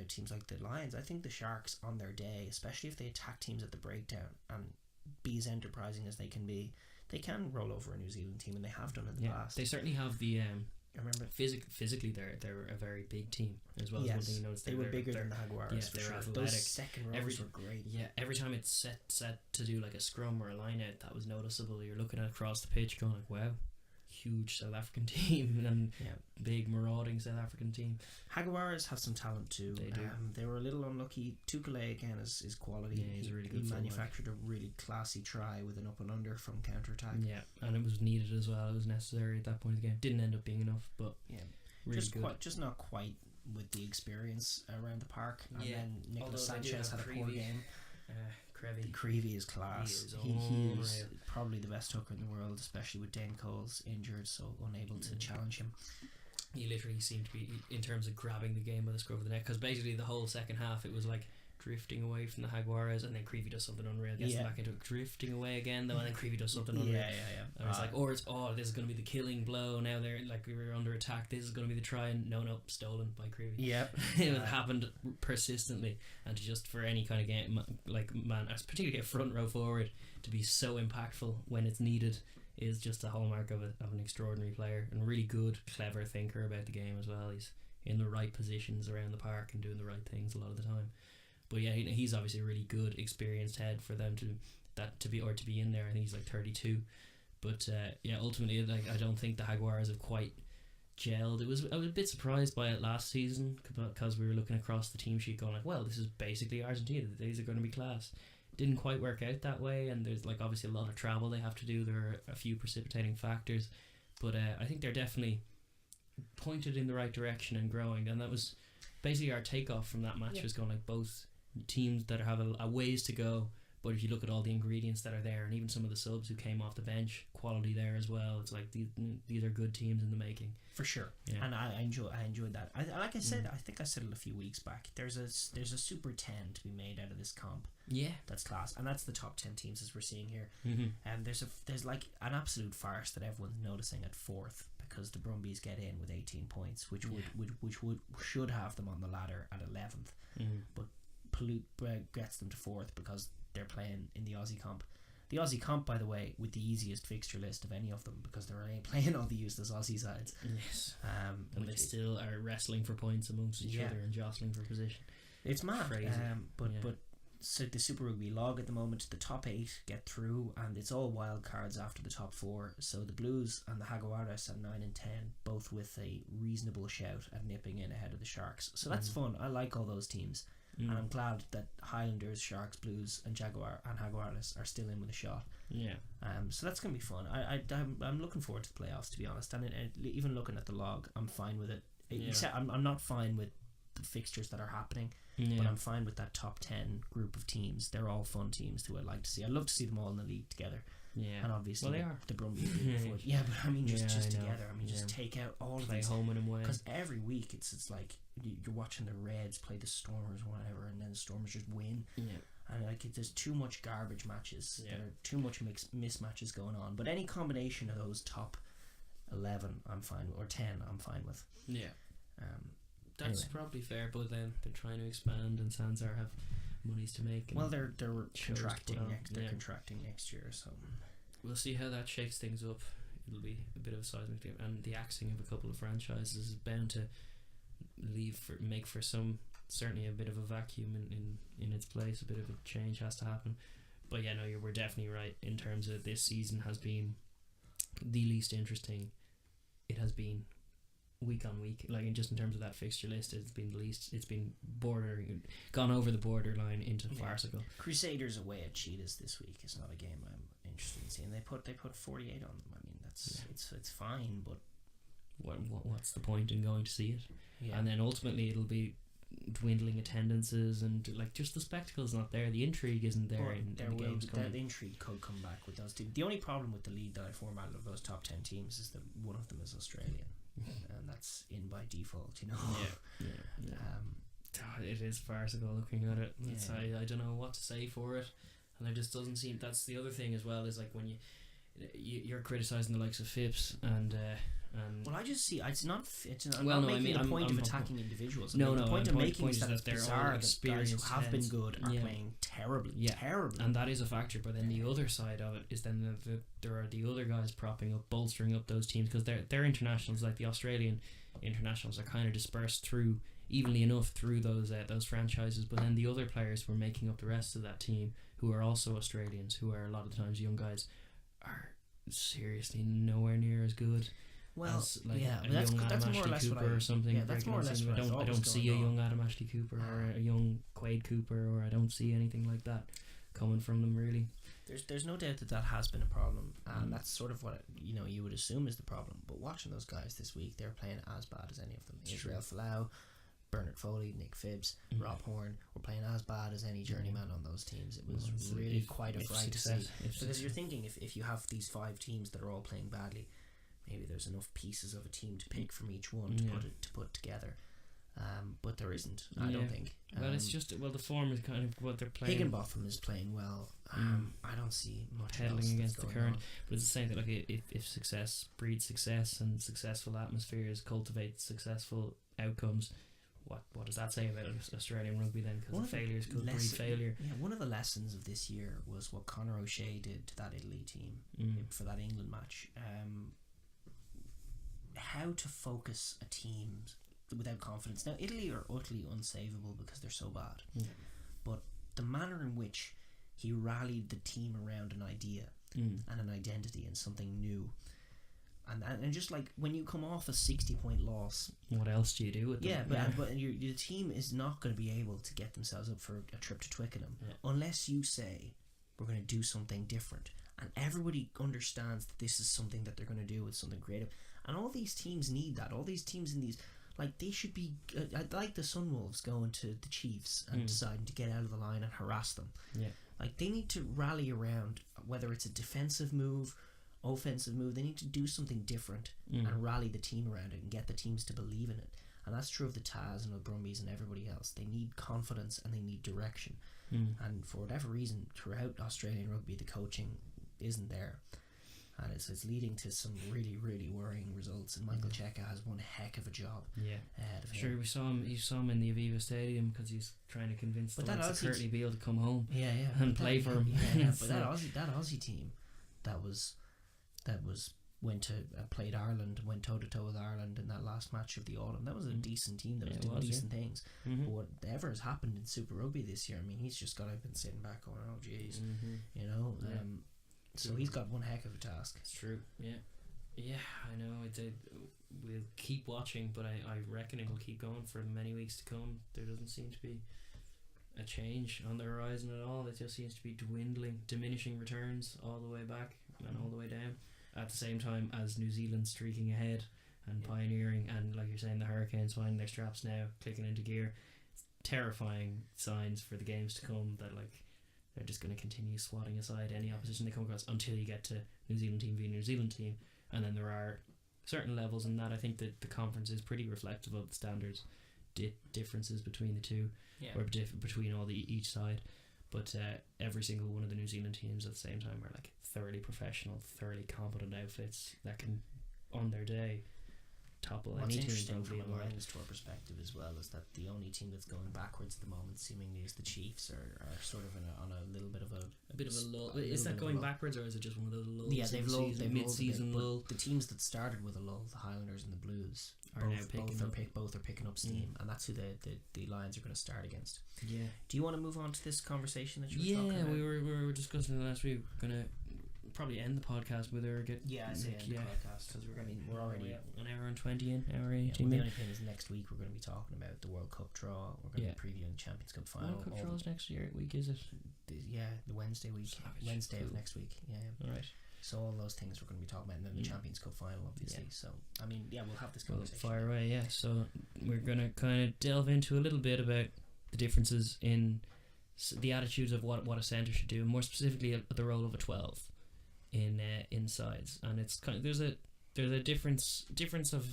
teams like the Lions, I think the Sharks on their day, especially if they attack teams at the breakdown and be as enterprising as they can be, they can roll over a New Zealand team, and they have done in the past. They certainly have the. I remember physically they're a very big team as well. As one thing you notice, they were bigger than the Jaguares. They were athletic. Those second rows were great. Every time it's set to do like a scrum or a line out, that was noticeable. You're looking across the pitch, going like, wow, huge South African team and big marauding South African team. Jaguares have some talent too. They do. They were a little unlucky. Tukale again is quality. Yeah, he's a really good He fullback. manufactured a really classy try with an up and under from counter attack. Yeah, and it was needed as well. It was necessary at that point of the game. Didn't end up being enough, but really good. Just not quite with the experience around the park. And then Nicolas Although they do Sanchez had have a poor Creevy. game. Creevy. Creevy is class. He is probably the best hooker in the world, especially with Dane Coles injured, so unable to challenge him. He literally seemed to be, in terms of grabbing the game by the scruff of the neck, because basically the whole second half it was like drifting away from the Jaguares, and then Creevy does something unreal, gets them back into it, drifting away again though, and then Creevy does something unreal. And it's like, this is going to be the killing blow. Now they're like, we were under attack. This is going to be the try, and no, stolen by Creevy. Yep. It happened persistently, and just for any kind of game, like man, particularly a front row forward, to be so impactful when it's needed is just a hallmark of an extraordinary player, and a really good, clever thinker about the game as well. He's in the right positions around the park and doing the right things a lot of the time. But yeah, he's obviously a really good, experienced head for them to be in there. I think he's like 32. But ultimately, like, I don't think the Jaguares have quite gelled. I was a bit surprised by it last season, because we were looking across the team sheet going like, well, this is basically Argentina. These are going to be class. Didn't quite work out that way, and there's like obviously a lot of travel they have to do. There are a few precipitating factors, but I think they're definitely pointed in the right direction and growing. And that was basically our takeoff from that match, was going like both teams that have a ways to go, but if you look at all the ingredients that are there, and even some of the subs who came off the bench, quality there as well. It's like these are good teams in the making, for sure. And I enjoyed that. I said, I think I said it a few weeks back. There's a Super 10 to be made out of this comp. Yeah, that's class, and that's the top 10 teams as we're seeing here. Mm-hmm. There's like an absolute farce that everyone's noticing at fourth, because the Brumbies get in with 18 points, which should have them on the ladder at 11th, but Pollute gets them to fourth because they're playing in the Aussie comp. The Aussie comp, by the way, with the easiest fixture list of any of them, because they're only playing all the useless Aussie sides. Yes. And they still are wrestling for points amongst each other and jostling for position. It's mad. Crazy. But so the Super Rugby log at the moment, the top 8 get through, and it's all wild cards after the top 4. So the Blues and the Jaguares at 9 and 10, both with a reasonable shout at nipping in ahead of the Sharks. So that's fun. I like all those teams. And I'm glad that Highlanders, Sharks, Blues and Jaguares are still in with a shot. Yeah. So that's going to be fun. I'm looking forward to the playoffs, to be honest. And even looking at the log, I'm fine with it. Except I'm not fine with the fixtures that are happening, but I'm fine with that top 10 group of teams. They're all fun teams who I'd like to see. I'd love to see them all in the league together. Yeah. And obviously they are. the Brumbies yeah, but I mean just together. I mean just take out all of play these home and away. Because every week it's like you're watching the Reds play the Stormers or whatever, and then the Stormers just win. Yeah. And like there's too much garbage matches. There are too much mismatches going on. But any combination of those top 11 I'm fine with, or 10 I'm fine with. Yeah. That's probably fair, but then they're trying to expand, and Sanzar have monies to make. Well, they're contracting next. They're contracting next year, so we'll see how that shakes things up. It'll be a bit of a seismic thing, and the axing of a couple of franchises is bound to make for certainly a bit of a vacuum in its place. A bit of a change has to happen. But yeah, no, we're definitely right in terms of this season has been the least interesting it has been week on week. Like just in terms of that fixture list, it's been the least. It's been gone over the borderline into farcical. Crusaders away at Cheetahs this week is not a game I'm interested in seeing. They put 48 on them. I mean it's fine, but what's the point in going to see it? Yeah. And then ultimately it'll be dwindling attendances, and like just the spectacle's not there. The intrigue isn't there in the games coming. The intrigue could come back with those teams. The only problem with the league that I formatted of those top 10 teams is that one of them is Australian. And that's in by default, you know. It is farcical looking at it. I don't know what to say for it, and it just doesn't seem. That's the other thing as well, is like when you're criticising the likes of Phipps and well, I just see it's not. I'm making the point of attacking individuals. The point I'm making is that it's bizarre that guys who have been good are playing terribly. And that is a factor. But then the other side of it is then there are the other guys propping up, bolstering up those teams, because their internationals, like the Australian internationals, are kind of dispersed through evenly enough through those franchises. But then the other players who are making up the rest of that team, who are also Australians, who are a lot of the times young guys, are seriously nowhere near as good. Well, as like yeah, a that's young Adam more or Ashley less what Cooper or something. Yeah, that's more or less what I don't see a young Adam Ashley Cooper or a young Quade Cooper, or I don't see anything like that coming from them really. There's no doubt that has been a problem, and that's sort of what you would assume is the problem. But watching those guys this week, they're playing as bad as any of them. Israel Folau, Bernard Foley, Nick Phibbs, Rob Horn were playing as bad as any journeyman on those teams. It was really quite a fright to see. Because you're thinking, if you have these 5 teams that are all playing badly, maybe there's enough pieces of a team to pick from each one to put together. But there isn't, I don't think. Well, it's just the form is kind of what they're playing. Higginbotham is playing well. I don't see much pedaling against the current. on. But it's the same that, like, if success breeds success and successful atmospheres cultivate successful outcomes, what does that say about Australian rugby then? Because the failures could breed failure. Yeah, one of the lessons of this year was what Conor O'Shea did to that Italy team for that England match. How to focus a team without confidence. Now, Italy are utterly unsavable because they're so bad. But the manner in which he rallied the team around an idea and an identity and something new, and just like when you come off a 60-point loss, what else do you do with them? Yeah, but your team is not going to be able to get themselves up for a trip to Twickenham unless you say we're going to do something different, and everybody understands that this is something that they're going to do with something creative. And all these teams need that. All these teams in these, like, they should be like the Sunwolves going to the Chiefs and deciding to get out of the line and harass them. Yeah, like, they need to rally around, whether it's a defensive move, offensive move. They need to do something different and rally the team around it and get the teams to believe in it. And that's true of the Taz and the Brumbies and everybody else. They need confidence and they need direction. And for whatever reason, throughout Australian rugby, the coaching isn't there. And it's leading to some really, really worrying results. And Michael Cheika has one heck of a job. Yeah, ahead of him. Sure, we saw him in the Aviva Stadium because he's trying to convince the likes of Curtly Beale to come home. And play for him. But that Aussie team, that went to played Ireland, went toe to toe with Ireland in that last match of the autumn. That was a decent team that was doing decent things. But whatever has happened in Super Rugby this year, I mean, he's just got been sitting back going, oh jeez, so he's got one heck of a task. It's true. Yeah, I know. We'll keep watching, but I reckon it will keep going for many weeks to come. There doesn't seem to be a change on the horizon at all. It just seems to be diminishing returns all the way back and all the way down. At the same time as New Zealand streaking ahead and pioneering, and like you're saying, the Hurricanes finding their straps now, clicking into gear. It's terrifying signs for the games to come that, like, they're just going to continue swatting aside any opposition they come across until you get to New Zealand team v New Zealand team. And then there are certain levels in that. I think that the conference is pretty reflective of the standards differences between the two, or between each side. But every single one of the New Zealand teams at the same time are like thoroughly professional, thoroughly competent outfits that can, on their day, topple any team. What's interesting from a Lions tour perspective as well is that the only team that's going backwards at the moment seemingly is the Chiefs, are sort of on a little bit of a lull. Is that going backwards, or is it just one of those lulls? Yeah, they've lulled mid-season lull. The teams that started with a lull, the Highlanders and the Blues, both are picking up steam, and that's who the Lions are going to start against. Yeah. Do you want to move on to this conversation that you were talking about? we were discussing it last week. We're gonna probably end the podcast with her. I'd say end the podcast because we're already an hour and 20 in, hour 18 minutes. The only thing is next week we're going to be talking about the World Cup draw. We're going to be previewing the Champions Cup final. World Cup draws next week, is it? The Wednesday week. Wednesday of next week. Yeah. Alright. So all those things we're going to be talking about, and then the Champions Cup final, obviously. So I mean, we'll have this conversation. Fire away, yeah. So we're going to kind of delve into a little bit about the differences in the attitudes of what a centre should do, and more specifically the role of a 12 in sides. And it's kind of there's a difference of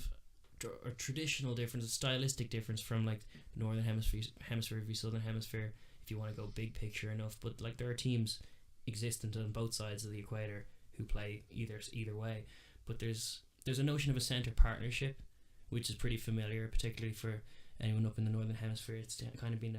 a traditional difference, a stylistic difference from like the Northern Hemisphere v Southern Hemisphere, if you want to go big picture enough. But like there are teams existent on both sides of the equator who play either way. But there's a notion of a centre partnership, which is pretty familiar, particularly for anyone up in the Northern Hemisphere. It's kind of been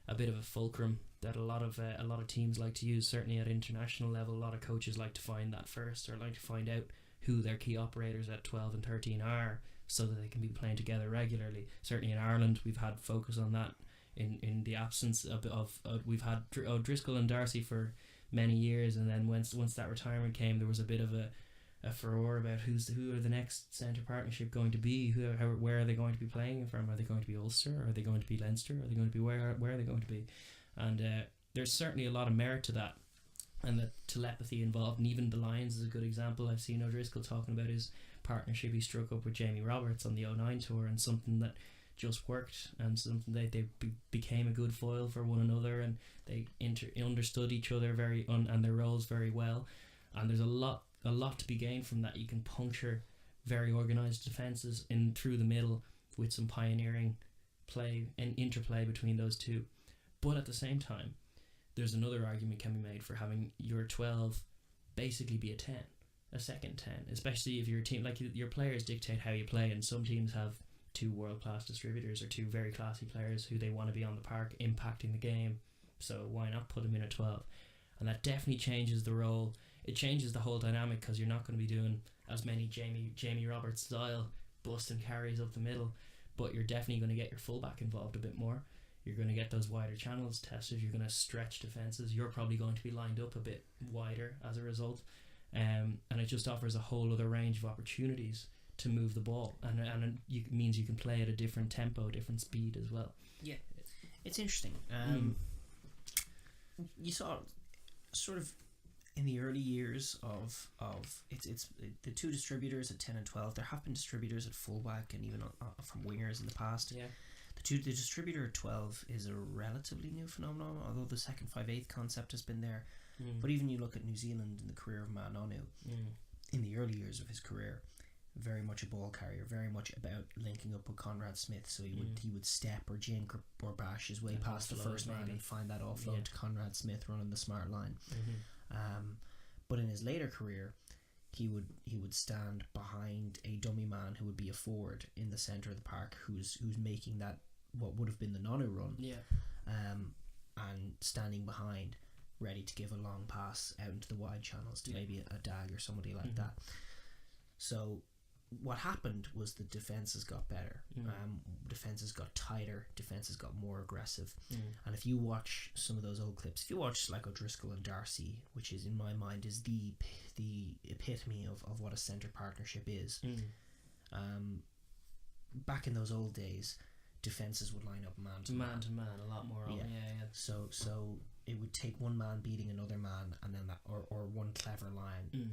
a bit of a fulcrum that a lot of teams like to use. Certainly at international level, a lot of coaches like to find that first, or like to find out who their key operators at 12 and 13 are, so that they can be playing together regularly. Certainly in Ireland, we've had focus on that in the absence of we've had Driscoll and Darcy for many years, and then once that retirement came, there was a bit of furore about who are the next centre partnership going to be, where are they going to be playing from, are they going to be Ulster, are they going to be Leinster, are they going to be where are they going to be, and there's certainly a lot of merit to that, and the telepathy involved, and even the Lions is a good example. I've seen O'Driscoll talking about his partnership he struck up with Jamie Roberts on the 09 tour, and something that just worked, and something they became a good foil for one another, and they understood each other and their roles very well, and there's a lot to be gained from that. You can puncture very organised defences in through the middle with some pioneering play and interplay between those two. But at the same time, there's another argument can be made for having your 12 basically be a second 10, especially if your team, like your players dictate how you play, and some teams have two world-class distributors or two very classy players who they want to be on the park impacting the game, so why not put them in at 12? And that definitely changes the role. It changes the whole dynamic, because you're not going to be doing as many Jamie Roberts style busting carries up the middle, but you're definitely going to get your fullback involved a bit more. You're going to get those wider channels tested. You're going to stretch defences. You're probably going to be lined up a bit wider as a result, and it just offers a whole other range of opportunities to move the ball, and it means you can play at a different tempo, different speed as well. Yeah, it's interesting. You saw sort of in the early years of it's the two distributors at 10 and 12. There have been distributors at fullback and even from wingers in the past. Yeah. The distributor at 12 is a relatively new phenomenon, although the second 5/8 concept has been there. But even you look at New Zealand and the career of Manonu in the early years of his career, very much a ball carrier, very much about linking up with Conrad Smith. So he would step or jink or bash his way past the first man and find that offload to Conrad Smith running the smart line. But in his later career, he would stand behind a dummy man who would be a forward in the centre of the park, who's making that what would have been the Nonu run, and standing behind, ready to give a long pass out into the wide channels to maybe a Dag or somebody like that. So what happened was the defences got better, defences got tighter, defences got more aggressive, and if you watch some of those old clips, if you watch like O'Driscoll and Darcy, which is in my mind is the epitome of what a centre partnership is, back in those old days, defences would line up man to man a lot more. So it would take one man beating another man, and then that or one clever line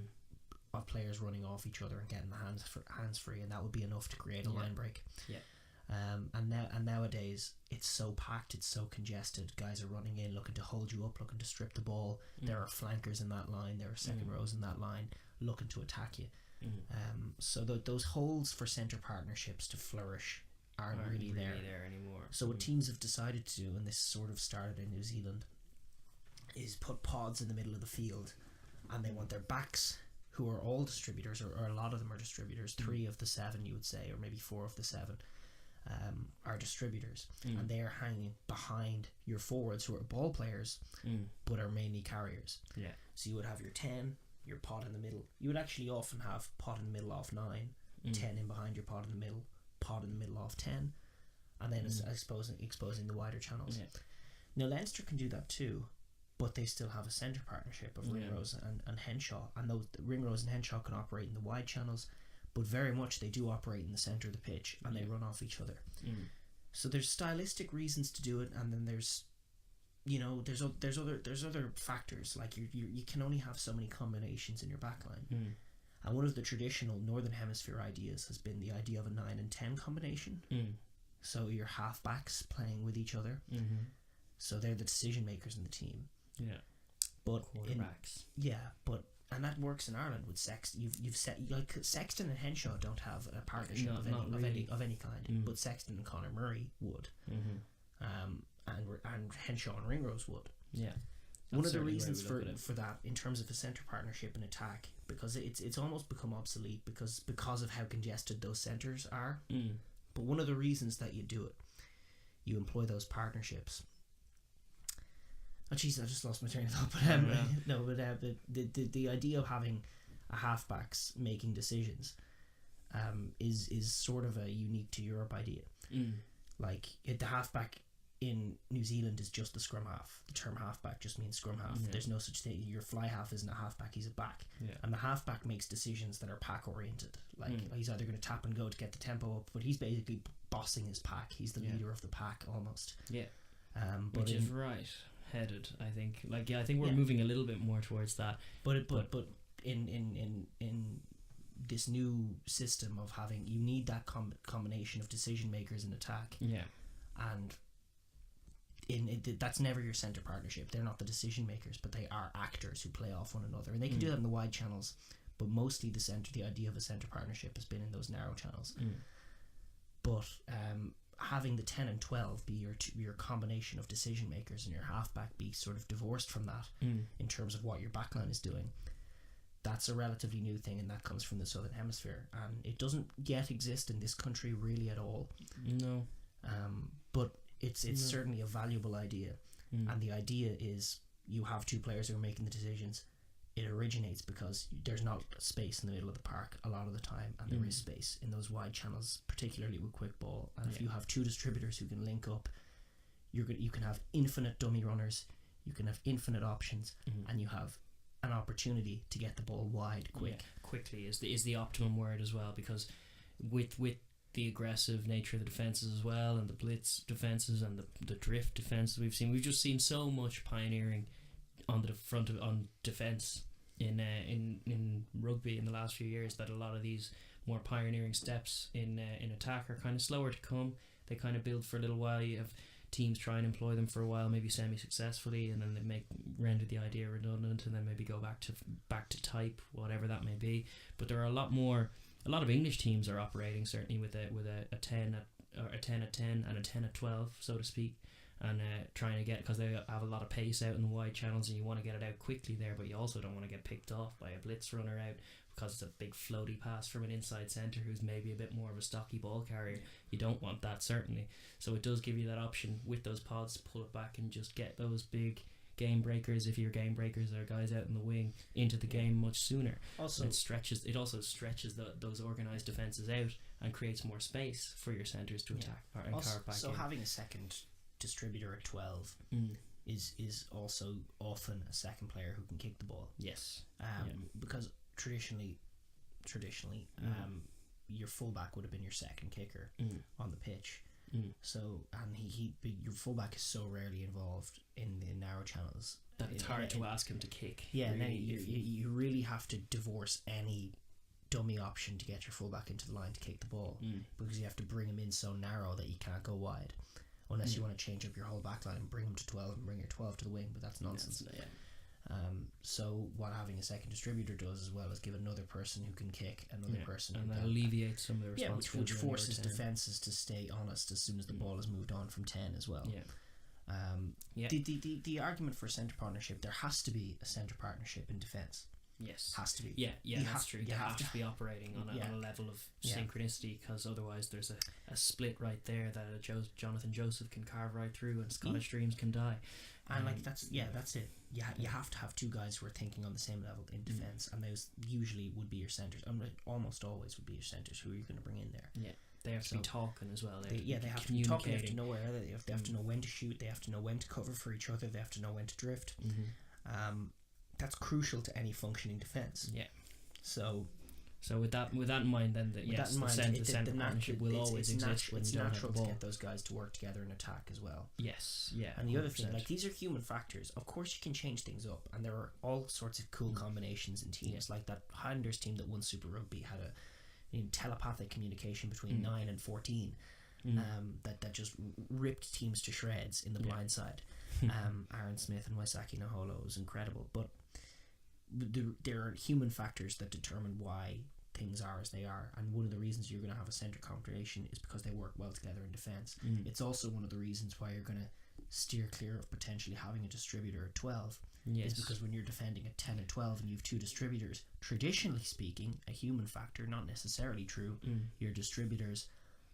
of players running off each other and getting the hands free, and that would be enough to create a line break. And nowadays it's so packed, it's so congested. Guys are running in, looking to hold you up, looking to strip the ball. There are flankers in that line, there are second rows in that line looking to attack you. So those holes for centre partnerships to flourish aren't really there anymore. So what teams have decided to do, and this sort of started in New Zealand, is put pods in the middle of the field, and they want their backs, who are all distributors, or a lot of them are distributors. 3 of the 7, you would say, or maybe 4 of the 7 are distributors, and they are hanging behind your forwards, who are ball players but are mainly carriers. So you would have your 10, your pod in the middle. You would actually often have pod in the middle off 9, 10 in behind your pod in the middle, pod in the middle off 10, and then exposing the wider channels. Now Leinster can do that too, but they still have a centre partnership of Ringrose and Henshaw, and those Ringrose and Henshaw can operate in the wide channels, but very much they do operate in the centre of the pitch, and they run off each other. So there's stylistic reasons to do it, and then there's other factors, like you can only have so many combinations in your backline. And one of the traditional Northern Hemisphere ideas has been the idea of a 9 and 10 combination. So your half-backs playing with each other. So they're the decision makers in the team. But quarterbacks. And that works in Ireland with Sexton. You've set, like, Sexton and Henshaw don't have a partnership of any kind, but Sexton and Conor Murray would, and Henshaw and Ringrose would. One of the reasons for that, in terms of a centre partnership and attack, because it's almost become obsolete because of how congested those centres are. But one of the reasons that you do it, you employ those partnerships. Oh jeez, I just lost my train of thought. But the idea of having a halfbacks making decisions is sort of a unique to Europe idea. Like the halfback in New Zealand is just the scrum half. The term halfback just means scrum half. There's no such thing. Your fly half isn't a halfback, he's a back. And the halfback makes decisions that are pack oriented. Like he's either going to tap and go to get the tempo up, but he's basically bossing his pack. He's the leader of the pack almost. But which is right headed, I think. Like I think we're moving a little bit more towards that. But in this new system of having, you need that combination of decision makers in attack. And that's never your centre partnership. They're not the decision makers, but they are actors who play off one another, and they can do that in the wide channels. But mostly the idea of a centre partnership has been in those narrow channels. But having the 10 and 12 be your combination of decision makers, and your halfback be sort of divorced from that in terms of what your backline is doing, that's a relatively new thing, and that comes from the Southern Hemisphere, and it doesn't yet exist in this country really at all. But it's certainly a valuable idea. And the idea is you have two players who are making the decisions. It originates because there's not space in the middle of the park a lot of the time, and there is space in those wide channels, particularly with quick ball. And if you have two distributors who can link up, you can have infinite dummy runners, you can have infinite options, and you have an opportunity to get the ball wide quickly is the optimum word as well, because with the aggressive nature of the defenses as well, and the blitz defenses and the drift defenses we've just seen so much pioneering on the front on defense in rugby in the last few years, that a lot of these more pioneering steps in attack are kind of slower to come. They kind of build for a little while. You have teams try and employ them for a while, maybe semi-successfully, and then they render the idea redundant, and then maybe go back to type, whatever that may be. But there are a lot of English teams are operating certainly with a 10 or a 10 at 10 and a 10 at 12, so to speak, and trying to get, because they have a lot of pace out in the wide channels, and you want to get it out quickly there, but you also don't want to get picked off by a blitz runner out because it's a big floaty pass from an inside centre who's maybe a bit more of a stocky ball carrier. You don't want that, certainly. So it does give you that option with those pods to pull it back and just get those big game breakers, if your game breakers are guys out in the wing, into the game much sooner. Also, it also stretches those organised defences out and creates more space for your centres to attack and carve back in. Having a second distributor at 12 is also often a second player who can kick the ball. Because traditionally your fullback would have been your second kicker on the pitch. So, and your fullback is so rarely involved in the narrow channels that it's hard to ask him to kick. And then you really have to divorce any dummy option to get your fullback into the line to kick the ball, because you have to bring him in so narrow that you can't go wide, unless you want to change up your whole back line and bring him to 12 and bring your 12 to the wing, but that's nonsense. So what having a second distributor does as well is give another person who can kick, another person, and that alleviates some of the responsibility, which forces defences to stay honest as soon as the ball has moved on from 10 as well. The argument for a centre partnership, there has to be a centre partnership in defence. Has to be. That's true. They have to be operating on a level of synchronicity, because otherwise there's a split right there that Jonathan Joseph can carve right through, and Scottish dreams can die. And that's it. You have to have two guys who are thinking on the same level in defence, and those usually would be your centres. Almost always would be your centres. Who are you going to bring in there? They have to be talking as well. They have to be talking. They have to know where they have to know when to shoot. They have to know when to cover for each other. They have to know when to drift. That's crucial to any functioning defence. So with that in mind, then the centre partnership will always exist. It's natural to get those guys to work together and attack as well. And the other thing, like, these are human factors. Of course, you can change things up, and there are all sorts of cool combinations in teams. Like that Highlanders team that won Super Rugby had a telepathic communication between 9 and 14. That just ripped teams to shreds in the blind side. Aaron Smith and Waisaki Naholo was incredible, but there are human factors that determine why things are as they are, and one of the reasons you're going to have a centre combination is because they work well together in defence. It's also one of the reasons why you're going to steer clear of potentially having a distributor at 12, is because when you're defending at 10 and 12 and you have two distributors, traditionally speaking, a human factor, not necessarily true, your distributors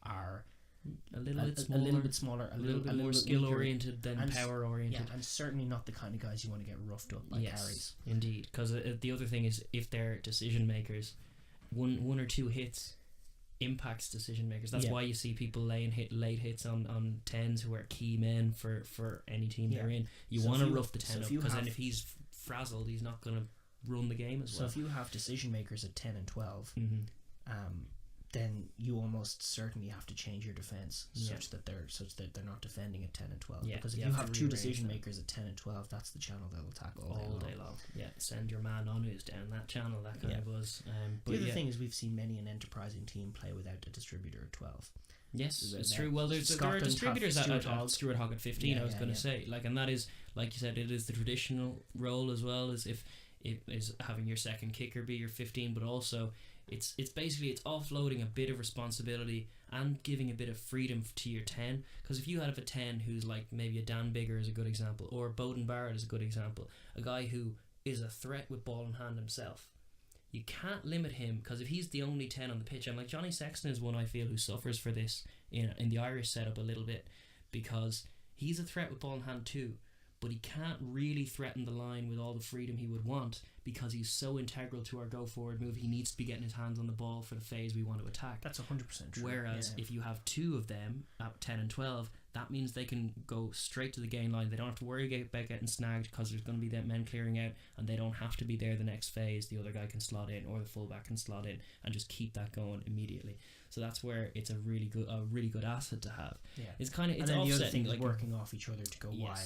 are a little bit smaller, a little bit more skill oriented than power oriented, and certainly not the kind of guys you want to get roughed up by carries. Indeed, because the other thing is, if they're decision makers, one or two hits impacts decision makers. That's why you see people laying late hits on 10s who are key men for any team they're in. You want to rough the 10 up, because then if he's frazzled, he's not going to run the game as well. So if you have decision makers at 10 and 12, then you almost certainly have to change your defense such that they're not defending at 10 and 12. Because if you have two decision makers at 10 and 12, that's the channel they'll attack all day long. Yeah, send your man on who's down that channel. That kind of buzz. The other thing is, we've seen many an enterprising team play without a distributor at 12. Yes, it's true. Well, there are distributors at Stuart Hogg at 15. I was going to say, and that is, like you said, it is the traditional role as well, as if it is having your second kicker be your 15, but also it's basically it's offloading a bit of responsibility and giving a bit of freedom to your 10. Because if you have a 10 who's like maybe a Dan Bigger is a good example, or Bowden Barrett is a good example, a guy who is a threat with ball in hand himself, you can't limit him, because if he's the only 10 on the pitch, and like Johnny Sexton is one I feel who suffers for this in the Irish setup a little bit, because he's a threat with ball in hand too, but he can't really threaten the line with all the freedom he would want, because he's so integral to our go forward move. He needs to be getting his hands on the ball for the phase we want to attack. That's 100% true. Whereas if you have two of them at 10 and 12, that means they can go straight to the gain line. They don't have to worry about getting snagged, because there's going to be them men clearing out, and they don't have to be there the next phase. The other guy can slot in, or the fullback can slot in, and just keep that going immediately. So that's where it's a really good asset to have. Yeah, it's kind of, it's and then offsetting, the other thing like is working off each other to go wide.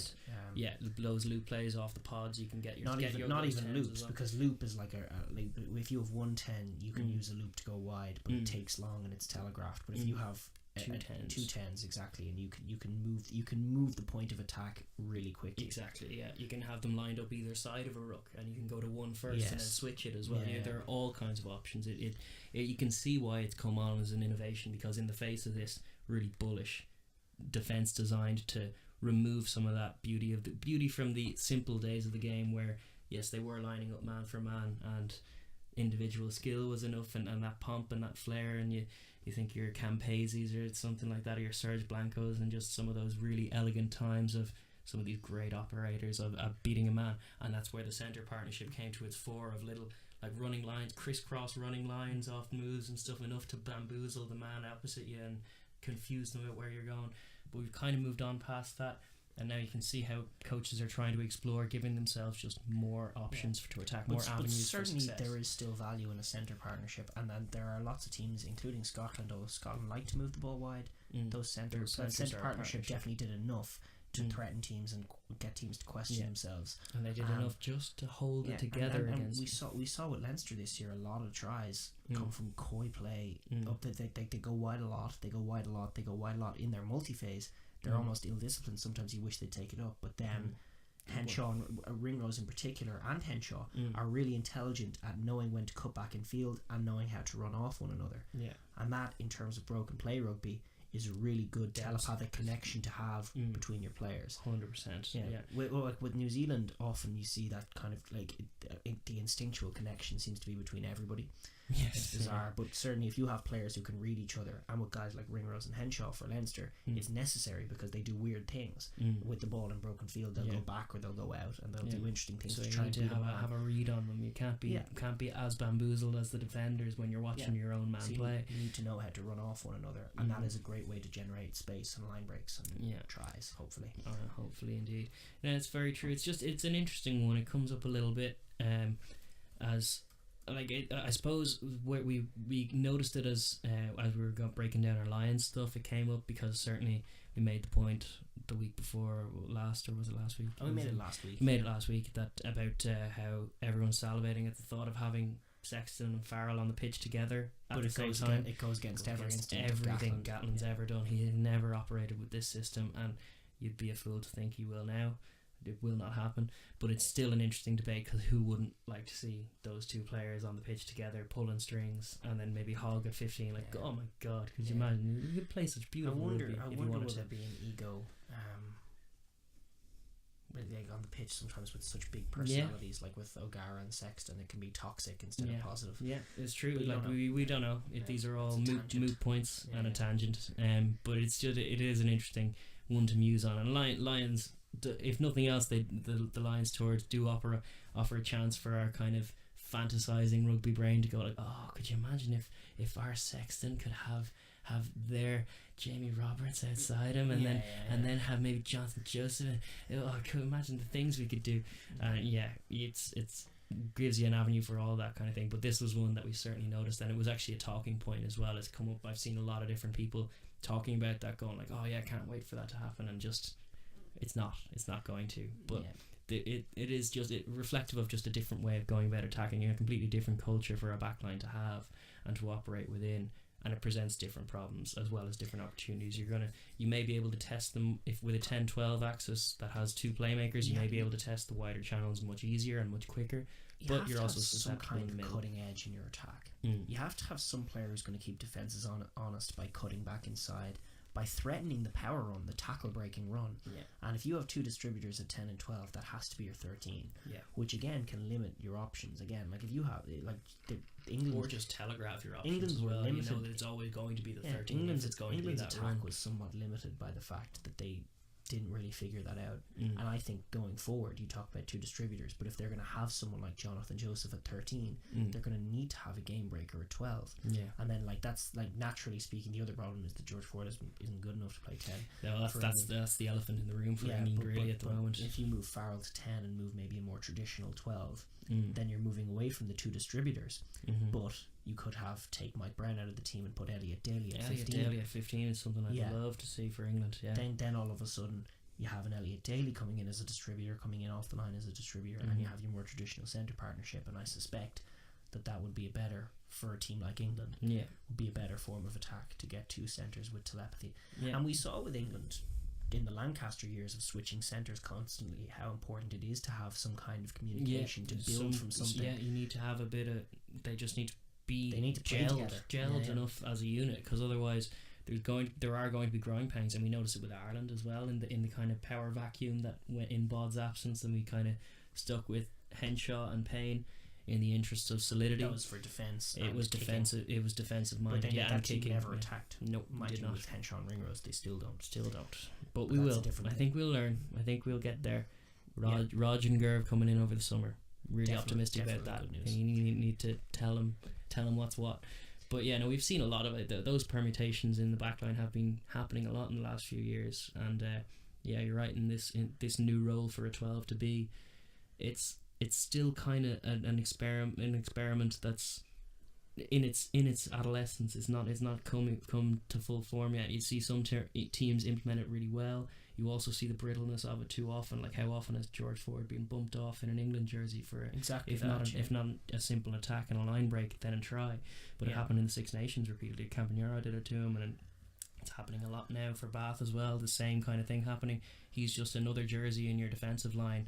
Those loop plays off the pods, you can get your not even loops, well. Because loop is like if you have 110, you can use a loop to go wide, but it takes long and it's telegraphed. But if you have two tens exactly, and you can move the point of attack really quickly. Exactly, yeah. You can have them lined up either side of a ruck, and you can go to one first and then switch it as well. Yeah. There are all kinds of options. It you can see why it's come on as an innovation, because in the face of this really bullish defense designed to remove some of that beauty from the simple days of the game, where yes, they were lining up man for man and individual skill was enough, and that pomp and that flair, and you think your Campeses or something like that, or your Serge Blancos, and just some of those really elegant times of some of these great operators of beating a man. And that's where the centre partnership came to its fore, of little like running lines, crisscross running lines off moves and stuff, enough to bamboozle the man opposite you and confuse them about where you're going. But we've kind of moved on past that, and now you can see how coaches are trying to explore giving themselves just more options to attack, more avenues for success. Certainly there is still value in a centre partnership, and then there are lots of teams, including Scotland, Scotland like to move the ball wide. Those centre partnership definitely did enough to threaten teams and get teams to question themselves, and they did enough just to hold it together. And we saw with Leinster this year, a lot of tries come from coy play. Up that they go wide a lot, they go wide a lot in their multi-phase. They're almost ill-disciplined. Sometimes you wish they'd take it up, but then Henshaw, Ringrose in particular, and Henshaw are really intelligent at knowing when to cut back in field and knowing how to run off one another. Yeah, and that, in terms of broken play rugby, is a really good telepathic connection to have between your players. 100%. Yeah. With New Zealand, often you see that kind of like the instinctual connection seems to be between everybody. Yes, it's bizarre, but certainly if you have players who can read each other, and with guys like Ringrose and Henshaw for Leinster, it's necessary, because they do weird things with the ball in broken field. They'll go back or they'll go out, and they'll do interesting things so to try and have a read on them. You can't be as bamboozled as the defenders when you're watching your own man play. You need to know how to run off one another, and that is a great way to generate space and line breaks and tries, hopefully. Hopefully, indeed. No, it's very true. It's an interesting one. It comes up a little bit as like I suppose where we noticed it as we were breaking down our Lions stuff. It came up because certainly we made the point the week before last, or was it last week? We made it last week. We made it last week that about how everyone's salivating at the thought of having Sexton and Farrell on the pitch together at the same time. It goes against everything Gatlin's ever done. He has never operated with this system, and you'd be a fool to think he will now. It will not happen, but it's still an interesting debate, because who wouldn't like to see those two players on the pitch together pulling strings, and then maybe Hogg at 15, like oh my god, could you imagine? You could play such beautiful rugby. I wonder will there be an ego like on the pitch sometimes with such big personalities, like with O'Gara and Sexton. It can be toxic instead of positive. Yeah, it's true. Like we don't know if these are all moot points and a tangent, but it's just, it is an interesting one to muse on. And Lions, if nothing else, the Lions tours do offer a chance for our kind of fantasizing rugby brain to go like, oh, could you imagine if our Sexton could have their Jamie Roberts outside him, and then have maybe Jonathan Joseph. Oh, I could imagine the things we could do. It's gives you an avenue for all that kind of thing. But this was one that we certainly noticed, and it was actually a talking point as well. It's come up. I've seen a lot of different people talking about that, going like, oh yeah, I can't wait for that to happen, and just it's not going to. But it is just reflective of just a different way of going about attacking, a completely different culture for a backline to have and to operate within. And it presents different problems as well as different opportunities. You may be able to test them if with a 10-12 axis that has two playmakers. You may be able to test the wider channels much easier and much quicker. But you're also some kind in of cutting edge in your attack. You have to have some player who's going to keep defenses honest by cutting back inside, by threatening the power run, the tackle breaking run. And if you have two distributors at 10 and 12, that has to be your 13. Which again can limit your options. Again, like if you have England, or just telegraph your options. England as well. limited. You know that it's always going to be the 13. England's England's attack was somewhat limited by the fact that they didn't really figure that out. And I think going forward, you talk about two distributors, but if they're going to have someone like Jonathan Joseph at 13, they're going to need to have a game breaker at 12. And then that's naturally speaking, the other problem is that George Ford isn't good enough to play 10. No, that's the elephant in the room for England really at the moment. If you move Farrell to 10 and move maybe a more traditional 12, then you're moving away from the two distributors. But you could take Mike Brown out of the team and put Elliot Daly at 15. Daly at 15 is something I'd love to see for England. Then all of a sudden you have an Elliot Daly coming in as a distributor, coming in off the line as a distributor, and you have your more traditional centre partnership. And I suspect that would be a better, for a team like England, would be a better form of attack to get two centres with telepathy. And we saw with England in the Lancaster years of switching centres constantly how important it is to have some kind of communication to build from something. You need to have a bit of. They just need to be. They need to play gelled enough as a unit, because otherwise there are going to be growing pains, and we notice it with Ireland as well in the kind of power vacuum that went in Bod's absence, and we kind of stuck with Henshaw and Payne in the interest of solidity. That was for defence. It was defensive. It was defensive minded. But then and kicking never attacked. No, did not. With Henshaw and Ringrose, they still don't. But we will. I think we'll learn. I think we'll get there. Raj and Gerv coming in over the summer. Really optimistic about that. And you need to tell them what's what. But we've seen a lot of it. Those permutations in the backline have been happening a lot in the last few years. And you're right. In this new role for a 12 to be, it's still kind of an experiment that's in its adolescence. It's not come to full form yet. You see some teams implement it really well. You also see the brittleness of it too often. Like, how often has George Ford been bumped off in an England jersey for if not a simple attack and a line break then a try? But it happened in the Six Nations repeatedly. Campagnaro did it to him, and it's happening a lot now for Bath as well. The same kind of thing happening. He's just another jersey in your defensive line,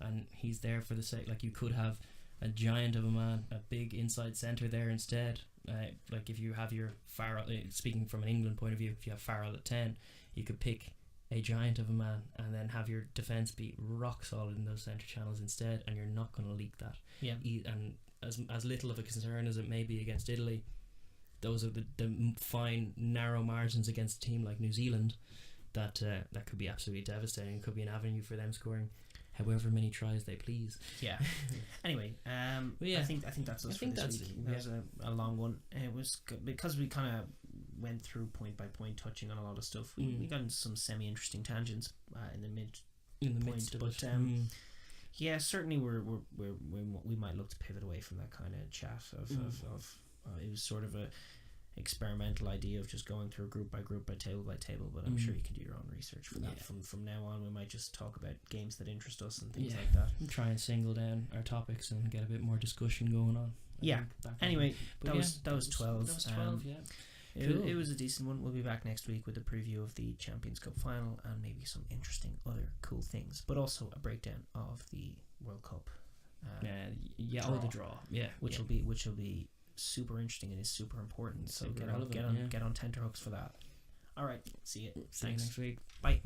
and he's there for the sake. Like, you could have a giant of a man, a big inside centre there instead. Like if you have your Farrell, speaking from an England point of view, if you have Farrell at 10, you could pick a giant of a man and then have your defence be rock solid in those centre channels instead, and you're not going to leak that. And as little of a concern as it may be against Italy, those are the fine narrow margins against a team like New Zealand that could be absolutely devastating. It could be an avenue for them scoring however many tries they please. Anyway, I think that's us for this week. That was a long one. It was good because we kind of went through point by point, touching on a lot of stuff. We got into some semi-interesting tangents in the midst, but certainly we might look to pivot away from that kind of chat of it was sort of a experimental idea of just going through group by table by table, but I'm sure you can do your own research for that. From now on we might just talk about games that interest us and things like that, and try and single down our topics and get a bit more discussion going on. Anyway, that was 12. That was 12. It was a decent one. We'll be back next week with a preview of the Champions Cup final and maybe some interesting other cool things, but also a breakdown of the World Cup the draw, which will be super interesting and is super important. So get on tenterhooks for that. All right, see you. See you next week. Bye.